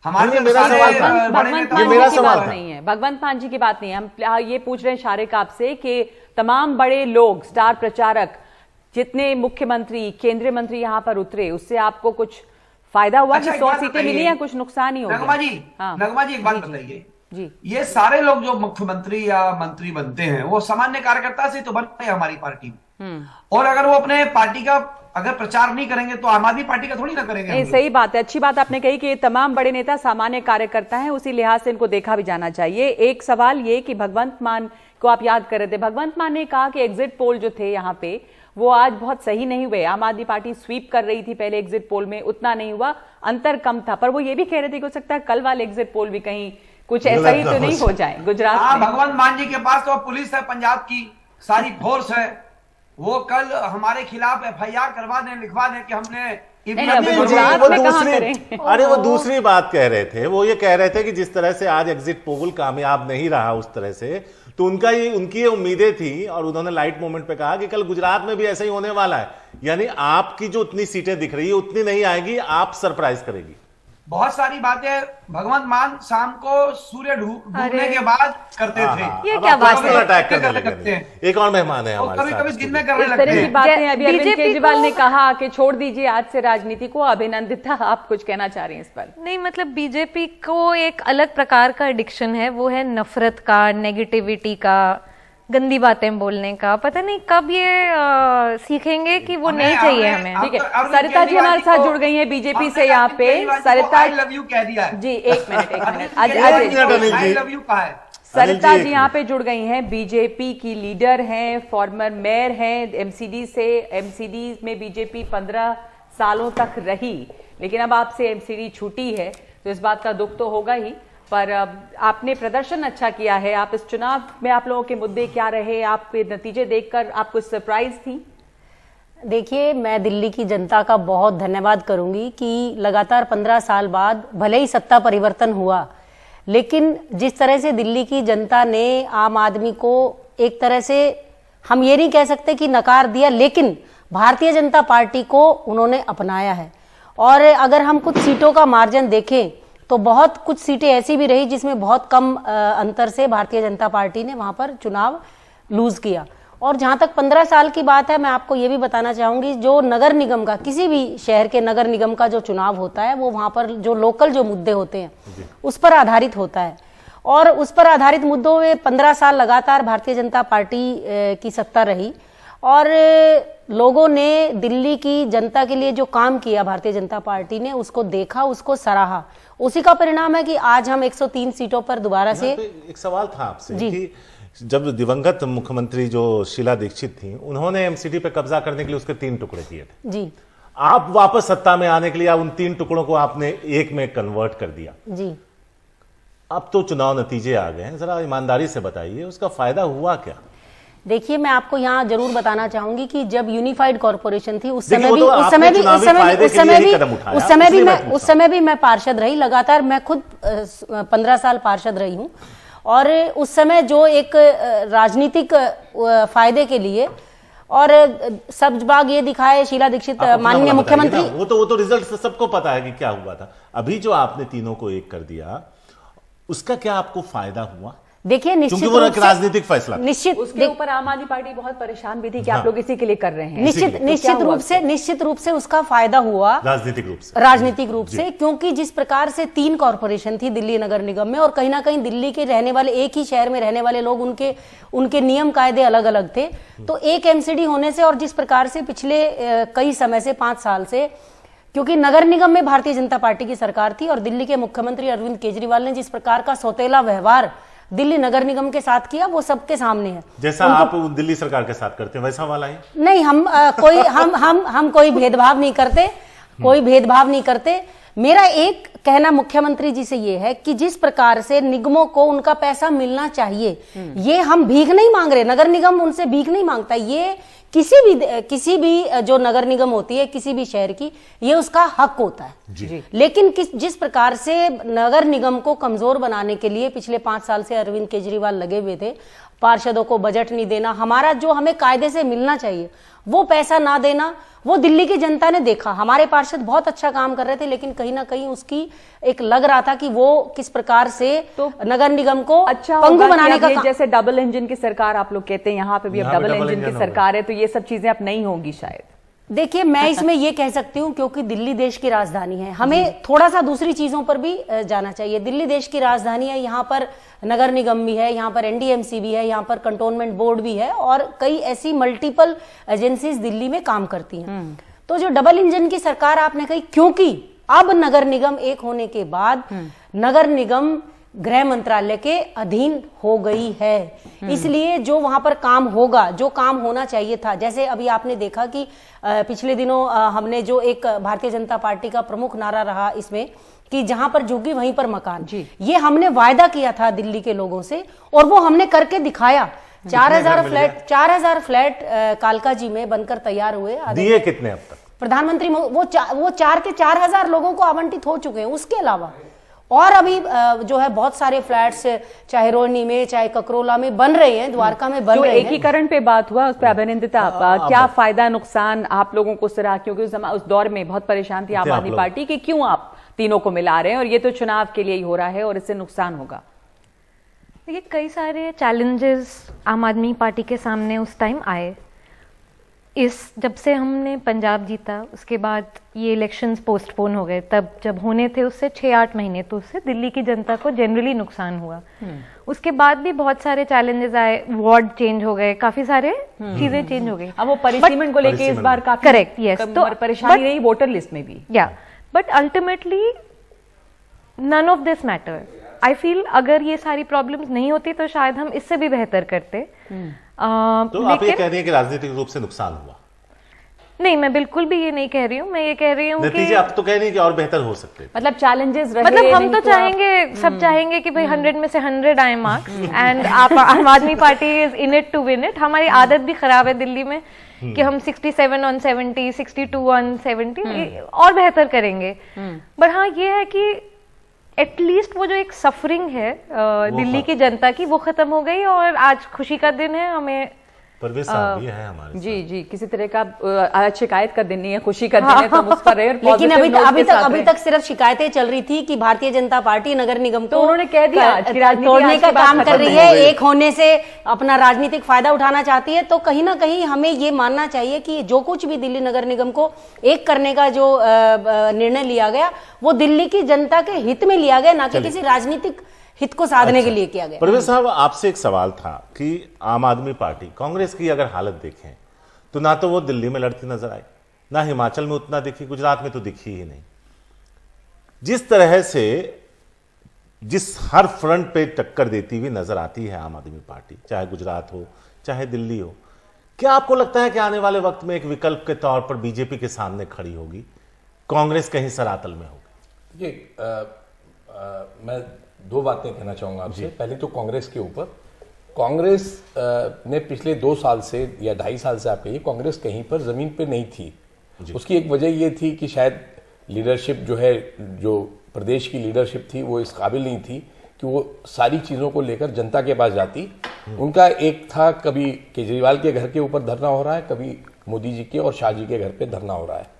हमारे मेरा सवाल था, भगवंत मान जी की बात नहीं है, भगवंत मान जी की बात नहीं है। हम ये पूछ रहे हैं शारिक आपसे कि तमाम बड़े लोग, स्टार प्रचारक, जितने मुख्यमंत्री, केंद्रीय मंत्री यहाँ पर उतरे, उससे आपको कुछ फायदा हुआ? अच्छा, कि 100 सीटें मिली या कुछ नुकसान ही हो गया? नगमा जी एक बात बताइए जी, ये सारे लोग जो मुख्यमंत्री या मंत्री बनते हैं वो सामान्य कार्यकर्ता से तो बनते हैं हमारी पार्टी में, और अगर वो अपने पार्टी का अगर प्रचार नहीं करेंगे तो आम आदमी पार्टी का थोड़ी ना करेंगे। नहीं, सही बात है, अच्छी बात आपने कही कि ये तमाम बड़े नेता सामान्य कार्यकर्ता हैं, उसी लिहाज से इनको देखा भी जाना चाहिए। एक सवाल ये कि भगवंत मान को आप याद कर रहे थे, भगवंत मान ने कहा कि एग्जिट पोल जो थे यहाँ पे वो आज बहुत सही नहीं हुए। आम आदमी पार्टी स्वीप कर रही थी पहले एग्जिट पोल में, उतना नहीं हुआ, अंतर कम था, पर वो ये भी कह रहे थे कि हो सकता है कल वाले एग्जिट पोल भी कहीं कुछ ऐसा ही तो नहीं हो जाए गुजरात में। भगवंत मान जी के पास तो पुलिस है, पंजाब की सारी फोर्स है, वो कल हमारे खिलाफ FIR करवा दें, लिखवा दें कि हमने अरे वो दूसरी बात कह रहे थे, वो ये कह रहे थे कि जिस तरह से आज एग्जिट पोल कामयाब नहीं रहा उस तरह से, तो उनकी ये उम्मीदें थी और उन्होंने लाइट मोमेंट पे कहा कि कल गुजरात में भी ऐसा ही होने वाला है, यानी आपकी जो उतनी सीटें दिख रही है उतनी नहीं आएगी, आप सरप्राइज करेगी। बहुत सारी बातें भगवंत मान शाम को सूर्य डूबने के बाद करते थे। ये क्या बात है? अटैक करने लगे। एक और मेहमान है हमारे साथ, कभी दिन में करने इस तरह की लगते बातें अभी अरविंद केजरीवाल ने कहा कि छोड़ दीजिए आज से राजनीति को, अभिनंदित था। आप कुछ कहना चाह रही हैं इस पर? नहीं, मतलब बीजेपी को एक अलग प्रकार का एडिक्शन है, वो है नफरत का, नेगेटिविटी का, गंदी बातें बोलने का। पता नहीं कब ये सीखेंगे कि वो नहीं चाहिए हमें। ठीक है, सरिता जी हमारे साथ जुड़ गई हैं बीजेपी से यहाँ पे। सरिता, आई लव यू कह दिया जी, एक मिनट आई लव यू कहा है। सरिता जी यहाँ पे जुड़ गई हैं, बीजेपी की लीडर हैं, फॉर्मर मेयर हैं एमसीडी से। एमसीडी में बीजेपी 15 सालों तक रही, लेकिन अब आपसे एमसीडी छूटी है तो इस बात का दुख तो होगा ही, पर आपने प्रदर्शन अच्छा किया है। आप इस चुनाव में, आप लोगों के मुद्दे क्या रहे, आपके नतीजे देखकर आपको सरप्राइज थी? देखिए, मैं दिल्ली की जनता का बहुत धन्यवाद करूंगी कि लगातार 15 साल बाद भले ही सत्ता परिवर्तन हुआ, लेकिन जिस तरह से दिल्ली की जनता ने आम आदमी को एक तरह से, हम ये नहीं कह सकते कि नकार दिया, लेकिन भारतीय जनता पार्टी को उन्होंने अपनाया है। और अगर हम कुछ सीटों का मार्जिन देखें तो बहुत कुछ सीटें ऐसी भी रही जिसमें बहुत कम अंतर से भारतीय जनता पार्टी ने वहां पर चुनाव लूज किया। और जहां तक 15 साल की बात है, मैं आपको ये भी बताना चाहूंगी, जो नगर निगम का, किसी भी शहर के नगर निगम का जो चुनाव होता है, वो वहां पर जो लोकल जो मुद्दे होते हैं उस पर आधारित होता है। और उस पर आधारित मुद्दों में 15 साल लगातार भारतीय जनता पार्टी की सत्ता रही और लोगों ने दिल्ली की जनता के लिए जो काम किया भारतीय जनता पार्टी ने, उसको देखा, उसको सराहा। उसी का परिणाम है कि आज हम 103 सीटों पर दोबारा से। एक सवाल था आपसे कि जब दिवंगत मुख्यमंत्री जो शीला दीक्षित थी, उन्होंने एमसीडी पे कब्जा करने के लिए उसके 3 टुकड़े किए थे जी, आप वापस सत्ता में आने के लिए उन 3 टुकड़ों को आपने एक में कन्वर्ट कर दिया जी। अब तो चुनाव नतीजे आ गए हैं, जरा ईमानदारी से बताइए उसका फायदा हुआ क्या? देखिए, मैं आपको यहाँ जरूर बताना चाहूंगी कि जब यूनिफाइड कॉर्पोरेशन थी उस समय भी मैं पार्षद रही, लगातार मैं खुद 15 साल पार्षद रही हूँ। और उस समय जो एक राजनीतिक फायदे के लिए और सब बाग ये दिखाए शीला दीक्षित माननीय मुख्यमंत्री, वो तो रिजल्ट सबको पता है कि क्या हुआ था। अभी जो आपने तीनों को एक कर दिया, उसका क्या आपको फायदा हुआ? देखिए निश्चित क्योंकि वो रूप एक से राजनीतिक फैसला था। निश्चित उसके ऊपर आम आदमी पार्टी बहुत परेशान भी थी कि आप लोग इसी के लिए कर रहे हैं। निश्चित रूप से उसका फायदा हुआ राजनीतिक रूप से, क्योंकि जिस प्रकार से 3 कॉरपोरेशन थी दिल्ली नगर निगम में, और कहीं ना कहीं दिल्ली के रहने वाले, एक ही शहर में रहने वाले लोग, उनके नियम कायदे अलग अलग थे। तो एक एमसीडी होने से, और जिस प्रकार से पिछले कई समय से 5 साल से, क्योंकि नगर निगम में भारतीय जनता पार्टी की सरकार थी और दिल्ली के मुख्यमंत्री अरविंद केजरीवाल ने जिस प्रकार का सौतेला व्यवहार दिल्ली नगर निगम के साथ किया वो सबके सामने है। जैसा आप दिल्ली सरकार के साथ करते हैं वैसा वाला है नहीं। हम कोई भेदभाव नहीं करते, कोई भेदभाव नहीं करते। मेरा एक कहना मुख्यमंत्री जी से ये है कि जिस प्रकार से निगमों को उनका पैसा मिलना चाहिए, ये हम भीख नहीं मांग रहे, नगर निगम उनसे भीख नहीं मांगता। ये किसी भी जो नगर निगम होती है किसी भी शहर की, ये उसका हक होता है। लेकिन जिस प्रकार से नगर निगम को कमजोर बनाने के लिए पिछले 5 साल से अरविंद केजरीवाल लगे हुए थे, पार्षदों को बजट नहीं देना, हमारा जो हमें कायदे से मिलना चाहिए वो पैसा ना देना, वो दिल्ली की जनता ने देखा। हमारे पार्षद बहुत अच्छा काम कर रहे थे, लेकिन कहीं ना कहीं उसकी एक लग रहा था कि वो किस प्रकार से तो नगर निगम को अच्छा पंगु बनाने का जैसे डबल इंजन की सरकार आप लोग कहते हैं, यहाँ पे भी अब डबल इंजन की सरकार है, तो ये सब चीजें अब नहीं होंगी शायद। देखिए मैं इसमें ये कह सकती हूँ क्योंकि दिल्ली देश की राजधानी है, हमें थोड़ा सा दूसरी चीजों पर भी जाना चाहिए। दिल्ली देश की राजधानी है, यहाँ पर नगर निगम भी है, यहाँ पर एनडीएमसी भी है, यहाँ पर कंटोनमेंट बोर्ड भी है, और कई ऐसी मल्टीपल एजेंसीज दिल्ली में काम करती हैं। तो जो डबल इंजन की सरकार आपने कही, क्योंकि अब नगर निगम एक होने के बाद नगर निगम गृह मंत्रालय के अधीन हो गई है, इसलिए जो वहां पर काम होगा, जो काम होना चाहिए था, जैसे अभी आपने देखा कि पिछले दिनों हमने जो एक भारतीय जनता पार्टी का प्रमुख नारा रहा इसमें कि जहां पर झुग्गी वहीं पर मकान, ये हमने वायदा किया था दिल्ली के लोगों से और वो हमने करके दिखाया। 4000 फ्लैट कालका जी में बनकर तैयार हुए। दिए कितने अब तक? प्रधानमंत्री वो 4 के 4000 लोगों को आवंटित हो चुके हैं। उसके अलावा और अभी जो है बहुत सारे फ्लैट्स चाहे रोहिणी में चाहे ककरोला में बन रहे हैं, द्वारका में बन रहे हैं। एकीकरण पे बात हुआ, उस पर अभिनंदिता, क्या फायदा नुकसान आप लोगों को सरा, क्योंकि उस दौर में बहुत परेशान थी आम आदमी पार्टी कि क्यों आप तीनों को मिला रहे हैं और ये तो चुनाव के लिए ही हो रहा है और इससे नुकसान होगा। देखिए कई सारे चैलेंजेस आम आदमी पार्टी के सामने उस टाइम आए। जब से हमने पंजाब जीता उसके बाद ये इलेक्शंस पोस्टपोन हो गए, तब जब होने थे उससे 6-8 महीने तो उससे दिल्ली की जनता को जनरली नुकसान हुआ। उसके बाद भी बहुत सारे चैलेंजेस आए, वार्ड चेंज हो गए, काफी सारे चीजें चेंज हो गई। अब वो परिसीमन को लेके इस बार काफी करेक्ट, यस, तो परेशानी रही वोटर लिस्ट में भी। या but ultimately none of this matter. I feel अगर ये सारी प्रॉब्लम्स नहीं होती तो शायद हम इससे भी बेहतर करते। तो आप ये कह रही हैं कि राजनीतिक रूप से नुकसान हुआ? नहीं, मैं बिल्कुल भी ये नहीं कह रही हूँ। मैं ये कह रही हूँ नतीजे आप तो कह रही हैं कि और बेहतर हो सकते हैं। मतलब चैलेंजेस रहे, मतलब हम तो चाहेंगे, सब चाहेंगे कि भाई 100 में से 100 आए marks and Aam Aadmi Party is in it to win it. हमारी आदत भी खराब है दिल्ली में कि हम 67 on 70, 62 on 70 और बेहतर करेंगे। बट हाँ ये है कि एटलीस्ट वो जो एक सफरिंग है दिल्ली की जनता की वो खत्म हो गई और आज खुशी का दिन है। हमें परवेज साहब ये है हमारे जी किसी तरह का शिकायत का दिन नहीं है, खुशी का दिन है, तो उस पर लेकिन अभी तक सिर्फ शिकायतें चल रही थी कि भारतीय जनता पार्टी नगर निगम को उन्होंने कह दिया तोड़ने का काम कर रही है, एक होने से अपना राजनीतिक फायदा उठाना चाहती है। तो कहीं ना कहीं हमें ये मानना चाहिए कि जो कुछ भी दिल्ली नगर निगम को एक करने का जो निर्णय लिया गया वो दिल्ली की जनता के हित में लिया गया, ना कि किसी राजनीतिक हित को साधने के लिए किया गया। परवेज साहब आपसे एक सवाल था कि आम आदमी पार्टी कांग्रेस की अगर हालत देखें तो ना तो वो दिल्ली में लड़ती नजर आई, ना हिमाचल में उतना दिखी, गुजरात में तो दिखी ही नहीं। जिस तरह से जिस हर फ्रंट पे टक्कर देती हुई नजर आती है आम आदमी पार्टी, चाहे गुजरात हो चाहे दिल्ली हो, क्या आपको लगता है कि आने वाले वक्त में एक विकल्प के तौर पर बीजेपी के सामने खड़ी होगी, कांग्रेस कहीं सरातल में होगी? ये मैं 2 बातें कहना चाहूंगा आपसे। पहले तो कांग्रेस के ऊपर, कांग्रेस ने पिछले 2 साल से या 2.5 साल से आप कहिए, कांग्रेस कहीं पर जमीन पे नहीं थी। उसकी एक वजह ये थी कि शायद लीडरशिप जो है, जो प्रदेश की लीडरशिप थी वो इस काबिल नहीं थी कि वो सारी चीजों को लेकर जनता के पास जाती। उनका एक था, कभी केजरीवाल के घर के ऊपर धरना हो रहा है, कभी मोदी जी के और शाह जी के घर पे धरना हो रहा है।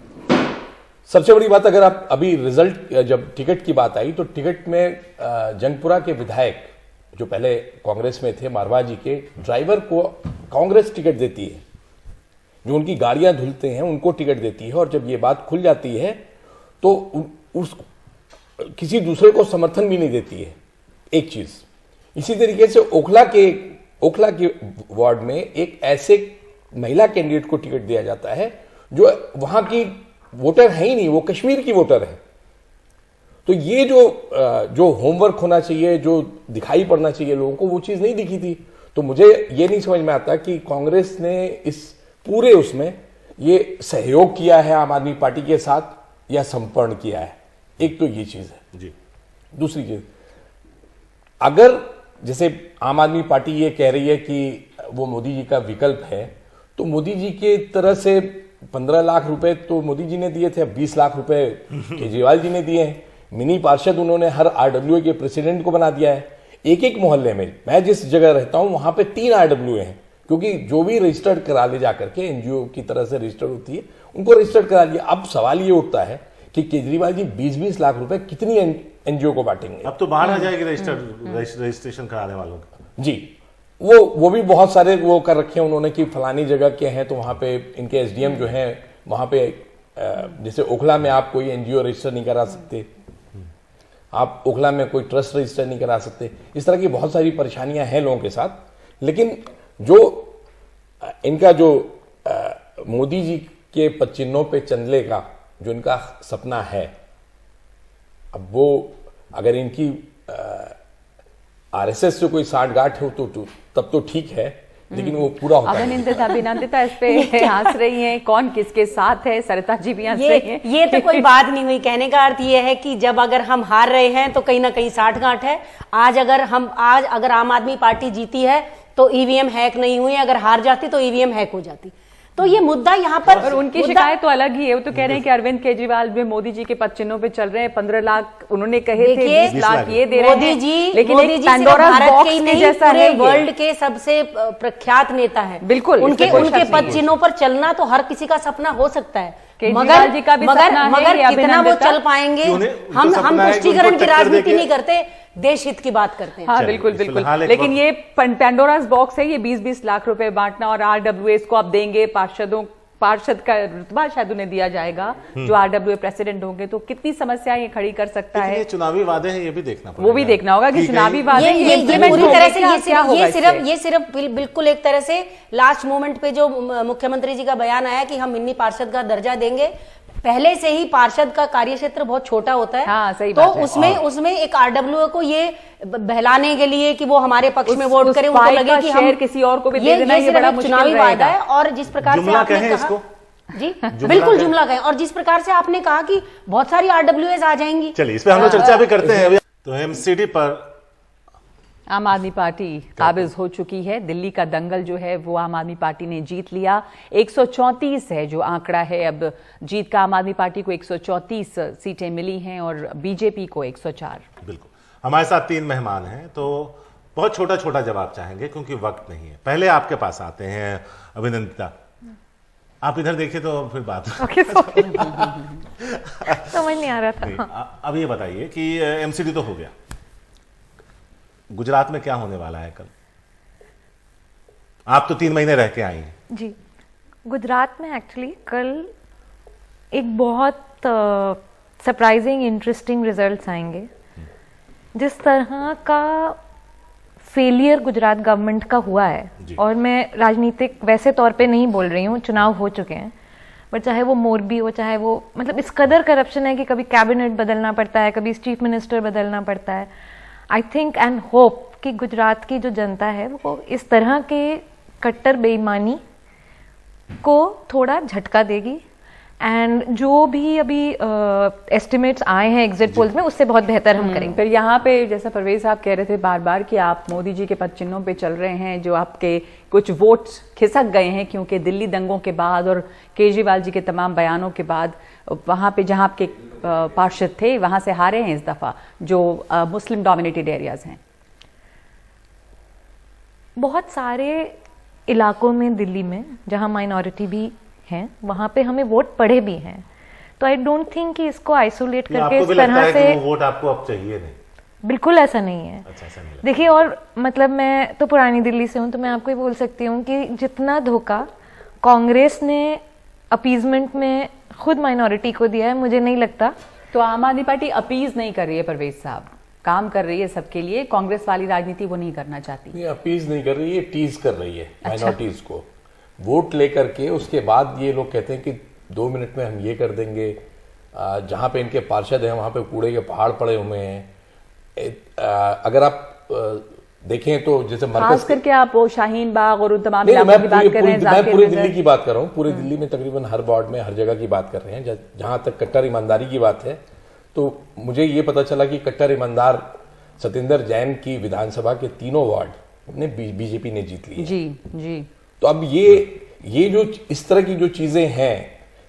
सबसे बड़ी बात, अगर आप अभी रिजल्ट, जब टिकट की बात आई तो टिकट में जंगपुरा के विधायक जो पहले कांग्रेस में थे मारवाह जी के ड्राइवर को कांग्रेस टिकट देती है, जो उनकी गाड़ियां धुलते हैं उनको टिकट देती है, और जब ये बात खुल जाती है तो उस किसी दूसरे को समर्थन भी नहीं देती है। एक चीज इसी तरीके से ओखला के वार्ड में एक ऐसे महिला कैंडिडेट को टिकट दिया जाता है जो वहां की वोटर है ही नहीं, वो कश्मीर की वोटर है। तो ये जो होमवर्क होना चाहिए, जो दिखाई पड़ना चाहिए लोगों को, वो चीज नहीं दिखी थी। तो मुझे ये नहीं समझ में आता कि कांग्रेस ने इस पूरे उसमें ये सहयोग किया है आम आदमी पार्टी के साथ या संपर्ण किया है। एक तो ये चीज है जी। दूसरी चीज, अगर जैसे आम आदमी पार्टी ये कह रही है कि वो मोदी जी का विकल्प है, तो मोदी जी के तरह से 15 लाख रुपए तो मोदी जी ने दिए थे, अब 20 लाख रुपए केजरीवाल जी ने दिए हैं। मिनी पार्षद उन्होंने हर आरडब्ल्यूए के प्रेसिडेंट को बना दिया है। एक एक मोहल्ले में, मैं जिस जगह रहता हूं वहां पे 3 आरडब्ल्यूए हैं, क्योंकि जो भी रजिस्टर्ड करा ले जाकर के एनजीओ की तरह से रजिस्टर होती है उनको रजिस्टर्ड करा लिया। अब सवाल ये उठता है कि केजरीवाल जी 20-20 लाख रुपए कितनी एनजीओ को बांटेंगे? अब तो बाढ़ आ जाएगी रजिस्ट्रेशन कराने वालों का। जी, वो भी बहुत सारे वो कर रखे हैं उन्होंने कि फलानी जगह के हैं तो वहां पे इनके एसडीएम जो हैं वहां पे, जैसे ओखला में आप कोई एनजीओ रजिस्टर नहीं करा सकते, आप ओखला में कोई ट्रस्ट रजिस्टर नहीं करा सकते। इस तरह की बहुत सारी परेशानियां हैं लोगों के साथ। लेकिन जो इनका जो मोदी जी के पदचिन्हों पे चंदले का जो इनका सपना है, अब वो अगर इनकी आरएसएस से कोई साठगांठ हो तो तब तो ठीक है, लेकिन वो पूरा होता है। अभिनंदिता इस पे हंस रही हैं, कौन किसके साथ है, सरिता जी भी हंस रही हैं। ये तो कोई बात नहीं हुई। कहने का अर्थ ये है कि जब अगर हम हार रहे हैं तो कहीं ना कहीं साठगांठ है। आज अगर आम आदमी पार्टी जीती है तो ईवीएम हैक नहीं हुई, अगर हार जाती तो ईवीएम हैक हो जाती। तो ये मुद्दा यहाँ पर, और उनकी शिकायत तो अलग ही है। वो तो कह रहे हैं कि अरविंद केजरीवाल भी मोदी जी के पदचिन्हों पे चल रहे हैं। 15 लाख उन्होंने कहे थे, 20 लाख ये दे रहे हैं। लेकिन मोदी जी भारत के ही नहीं, पूरे वर्ल्ड के सबसे प्रख्यात नेता है। बिल्कुल, उनके पदचिन्हों पर चलना तो हर किसी का सपना हो सकता है। मगर कितना वो चल पाएंगे, हम तुष्टीकरण की राजनीति नहीं करते, देश हित की बात करते हैं। हाँ, बिल्कुल। लेकिन ये पैंडोरास बॉक्स है, ये 20-20 लाख रुपए बांटना, और आरडब्ल्यूएस को आप देंगे, पार्षद का रुतबा शायद उन्हें दिया जाएगा जो आरडब्ल्यूए प्रेसिडेंट होंगे, तो कितनी समस्याएं ये खड़ी कर सकता है। ये चुनावी वादे हैं, ये भी देखना पड़ेगा। वो भी देखना होगा कि चुनावी वादे पूरी तरह से ये सिर्फ बिल्कुल एक तरह से लास्ट मोमेंट पे जो मुख्यमंत्री जी का बयान आया कि हम मिनी पार्षद का दर्जा देंगे। पहले से ही पार्षद का कार्यक्षेत्र बहुत छोटा होता है। हाँ, सही तो उसमें एक आरडब्ल्यूए को ये बहलाने के लिए कि वो हमारे पक्ष में वोट करे, उनको लगे कि हम किसी और को भी दे देना, ये बड़ा मुश्किल चुनावी वादा है। और जिस प्रकार से आपने कहा, जी बिल्कुल जुमला कहें, और जिस प्रकार से आपने कहा कि बहुत सारी आरडब्ल्यूएस आ जाएंगी, चलिए इस पे हम लोग चर्चा भी करते हैं। तो एमसीडी पर आम आदमी पार्टी काबिज हो चुकी है। दिल्ली का दंगल जो है वो आम आदमी पार्टी ने जीत लिया। 134 है जो आंकड़ा है अब जीत का। आम आदमी पार्टी को 134 सीटें मिली हैं और बीजेपी को 104। बिल्कुल। हमारे साथ 3 मेहमान हैं, तो बहुत छोटा छोटा जवाब चाहेंगे क्योंकि वक्त नहीं है। पहले आपके पास आते हैं अभिनंदिता, आप इधर देखिए तो फिर बात समझ नहीं आ रहा था। अब ये बताइए कि एमसीडी तो हो गया, गुजरात में क्या होने वाला है कल? आप तो 3 महीने रह के आई हैं। जी, गुजरात में एक्चुअली कल एक बहुत सरप्राइजिंग इंटरेस्टिंग रिजल्ट्स आएंगे। जिस तरह का फेलियर गुजरात गवर्नमेंट का हुआ है, और मैं राजनीतिक वैसे तौर पे नहीं बोल रही हूँ, चुनाव हो चुके हैं, बट चाहे वो मोरबी हो, चाहे वो मतलब इस कदर करप्शन है कि कभी कैबिनेट बदलना पड़ता है, कभी चीफ मिनिस्टर बदलना पड़ता है। आई थिंक एंड होप कि गुजरात की जो जनता है वो इस तरह के कट्टर बेईमानी को थोड़ा झटका देगी, एंड जो भी अभी एस्टिमेट्स आए हैं एग्जिट पोल्स में उससे बहुत बेहतर हम करेंगे। फिर यहाँ पे जैसा परवेज साहब कह रहे थे बार बार कि आप मोदी जी के पदचिन्हों पे चल रहे हैं, जो आपके कुछ वोट्स खिसक गए हैं क्योंकि दिल्ली दंगों के बाद और केजरीवाल जी के तमाम बयानों के बाद वहां पे जहां आपके पार्षद थे वहां से हारे हैं इस दफा, जो मुस्लिम डोमिनेटेड एरियाज हैं। बहुत सारे इलाकों में दिल्ली में जहां माइनॉरिटी भी हैं वहां पे हमें वोट पड़े भी हैं, तो आई डोंट थिंक कि इसको आइसोलेट करके इस तरह से वो वोट आपको अब चाहिए नहीं। बिल्कुल ऐसा नहीं है। अच्छा, ऐसा नहीं लगता। देखिए, और मतलब मैं तो पुरानी दिल्ली से हूँ, तो मैं आपको ये बोल सकती हूँ कि जितना धोखा कांग्रेस ने अपीजमेंट में खुद माइनॉरिटी को दिया है, मुझे नहीं लगता। तो आम आदमी पार्टी अपीज नहीं कर रही है, परवेज साहब काम कर रही है सबके लिए, कांग्रेस वाली राजनीति वो नहीं करना चाहती। ये अपीज नहीं कर रही है, टीज कर रही है माइनॉरिटीज को वोट लेकर के। उसके बाद ये लोग कहते हैं कि 2 मिनट में हम ये कर देंगे, जहां पे इनके पार्षद हैं वहां पे कूड़े के पहाड़ पड़े हुए हैं। अगर आप देखें तो जैसे खास करके आप वो शाहीन बाग और उन तमाम मैं इलाकों की बात कर रहे हैं, मैं जाकिर पूरी नगर। दिल्ली की बात कर रहा हूँ। पूरे दिल्ली में तकरीबन हर वार्ड में हर जगह की बात कर रहे हैं। जहां तक कट्टर ईमानदारी की बात है, तो मुझे ये पता चला कि कट्टर ईमानदार सतेंद्र जैन की विधानसभा के 3 वार्ड ने बीजेपी ने जीत लिए। जी जी। तो अब ये जो इस तरह की जो चीजें हैं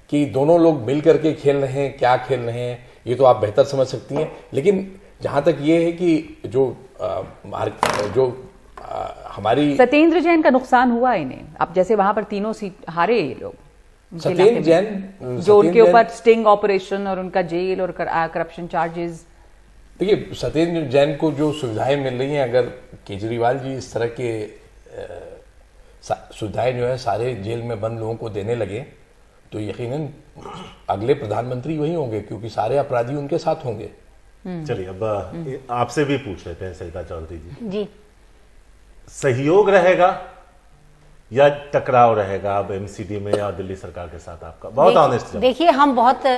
कि दोनों लोग मिल करके खेल रहे हैं, क्या खेल रहे हैं, ये तो आप बेहतर समझ सकती हैं। लेकिन जहां तक ये है कि हमारी सत्येंद्र जैन का नुकसान हुआ इन्हें, अब जैसे वहां पर 3 सीट हारे ये लोग। सत्येंद्र जैन जो उनके ऊपर स्टिंग ऑपरेशन और उनका जेल और करप्शन चार्जेस। देखिए, सत्येंद्र जैन को जो सुविधाएं मिल रही हैं, अगर केजरीवाल जी इस तरह के सुविधाएं जो है सारे जेल में बंद लोगों को देने लगे, तो यकीनन अगले प्रधानमंत्री वही होंगे, क्योंकि सारे अपराधी उनके साथ होंगे। चलिए, अब आपसे भी पूछ लेते हैं सरिता चौधरी जी। सहयोग रहेगा या टकराव रहेगा अब एमसीडी में और दिल्ली सरकार के साथ? आपका बहुत ऑनेस्ट। देखिए,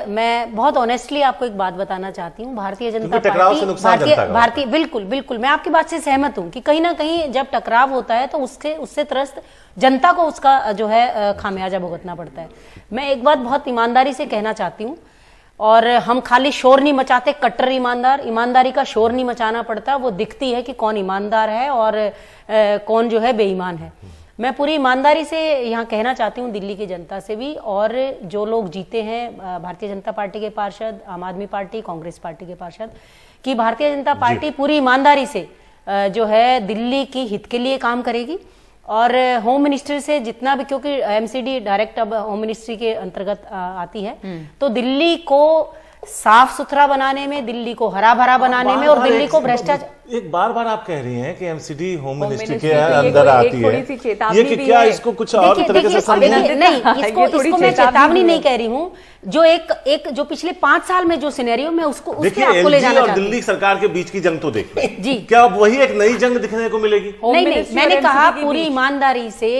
मैं बहुत ऑनेस्टली आपको एक बात बताना चाहती हूँ। भारतीय जनता टकराव से नुकसान जनता का भारतीय बिल्कुल मैं आपकी बात से सहमत हूँ कि कहीं ना कहीं जब टकराव होता है तो उससे त्रस्त जनता को उसका जो है खामियाजा भुगतना पड़ता है। मैं एक बात बहुत ईमानदारी से कहना चाहती हूँ, और हम खाली शोर नहीं मचाते, कट्टर ईमानदारी का शोर नहीं मचाना पड़ता। वो दिखती है कि कौन ईमानदार है और कौन जो है बेईमान है। मैं पूरी ईमानदारी से यहाँ कहना चाहती हूँ दिल्ली की जनता से भी, और जो लोग जीते हैं भारतीय जनता पार्टी के पार्षद, आम आदमी पार्टी, कांग्रेस पार्टी के पार्षद, कि भारतीय जनता पार्टी पूरी ईमानदारी से जो है दिल्ली की हित के लिए काम करेगी। और होम मिनिस्ट्री से जितना भी, क्योंकि एमसीडी डायरेक्ट अब होम मिनिस्ट्री के अंतर्गत आती है, तो दिल्ली को साफ सुथरा बनाने में, दिल्ली को हरा भरा बनाने में और दिल्ली को भ्रष्टाचार। एक बार आप कह रही हैं कि एमसीडी होम मिनिस्ट्री के अंदर आती है, ये कि क्या इसको कुछ और तरीके से समझें? नहीं, इसको मैं चेतावनी नहीं कह रही हूँ। जो पिछले 5 साल में जो सिनेरियो में उसको आपको ले जाना और दिल्ली सरकार के बीच की जंग तो देखिए जी, क्या अब वही एक नई जंग दिखने को मिलेगी? नहीं, मैंने कहा पूरी ईमानदारी से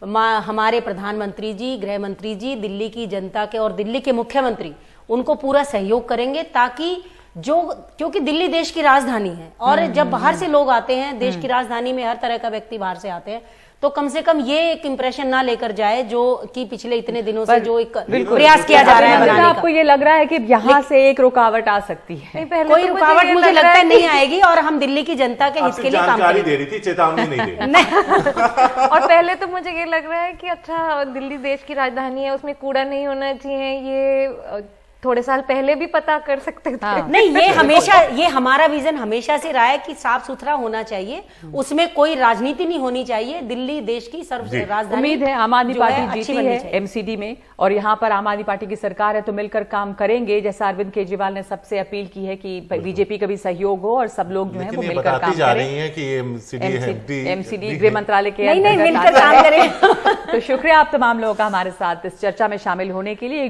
हमारे प्रधानमंत्री जी, गृह मंत्री जी दिल्ली की जनता के और दिल्ली के मुख्यमंत्री उनको पूरा सहयोग करेंगे, ताकि क्योंकि दिल्ली देश की राजधानी है, और जब बाहर से लोग आते हैं, देश की राजधानी में हर तरह का व्यक्ति बाहर से आते हैं, तो कम से कम ये एक इंप्रेशन ना लेकर जाए जो कि पिछले इतने दिनों से जो एक प्रयास किया जा रहा है बनाने का। आपको ये लग रहा है कि यहाँ से एक रुकावट आ सकती है? कोई रुकावट मुझे लगता है नहीं आएगी, और हम दिल्ली की जनता के हित के लिए काम करेंगे। दे रही थी, चेतावनी नहीं दे रही। और पहले तो मुझे ये लग रहा है कि अच्छा, दिल्ली देश की राजधानी है, उसमें कूड़ा नहीं होना चाहिए, ये थोड़े साल पहले भी पता कर सकते थे। नहीं, ये हमारा विजन हमेशा से रहा है कि साफ सुथरा होना चाहिए, उसमें कोई राजनीति नहीं होनी चाहिए। दिल्ली देश की राजधानी। उम्मीद है आम आदमी पार्टी जीती है एमसीडी में, और यहाँ पर आम आदमी पार्टी की सरकार है, तो मिलकर काम करेंगे। जैसा अरविंद केजरीवाल ने सबसे अपील की है कि बीजेपी का भी सहयोग हो और सब लोग जो है वो मिलकर काम जा रही है कि एमसीडी गृह मंत्रालय के नहीं मिलकर काम करें। तो शुक्रिया आप तमाम लोगों का हमारे साथ इस चर्चा में शामिल होने के लिए।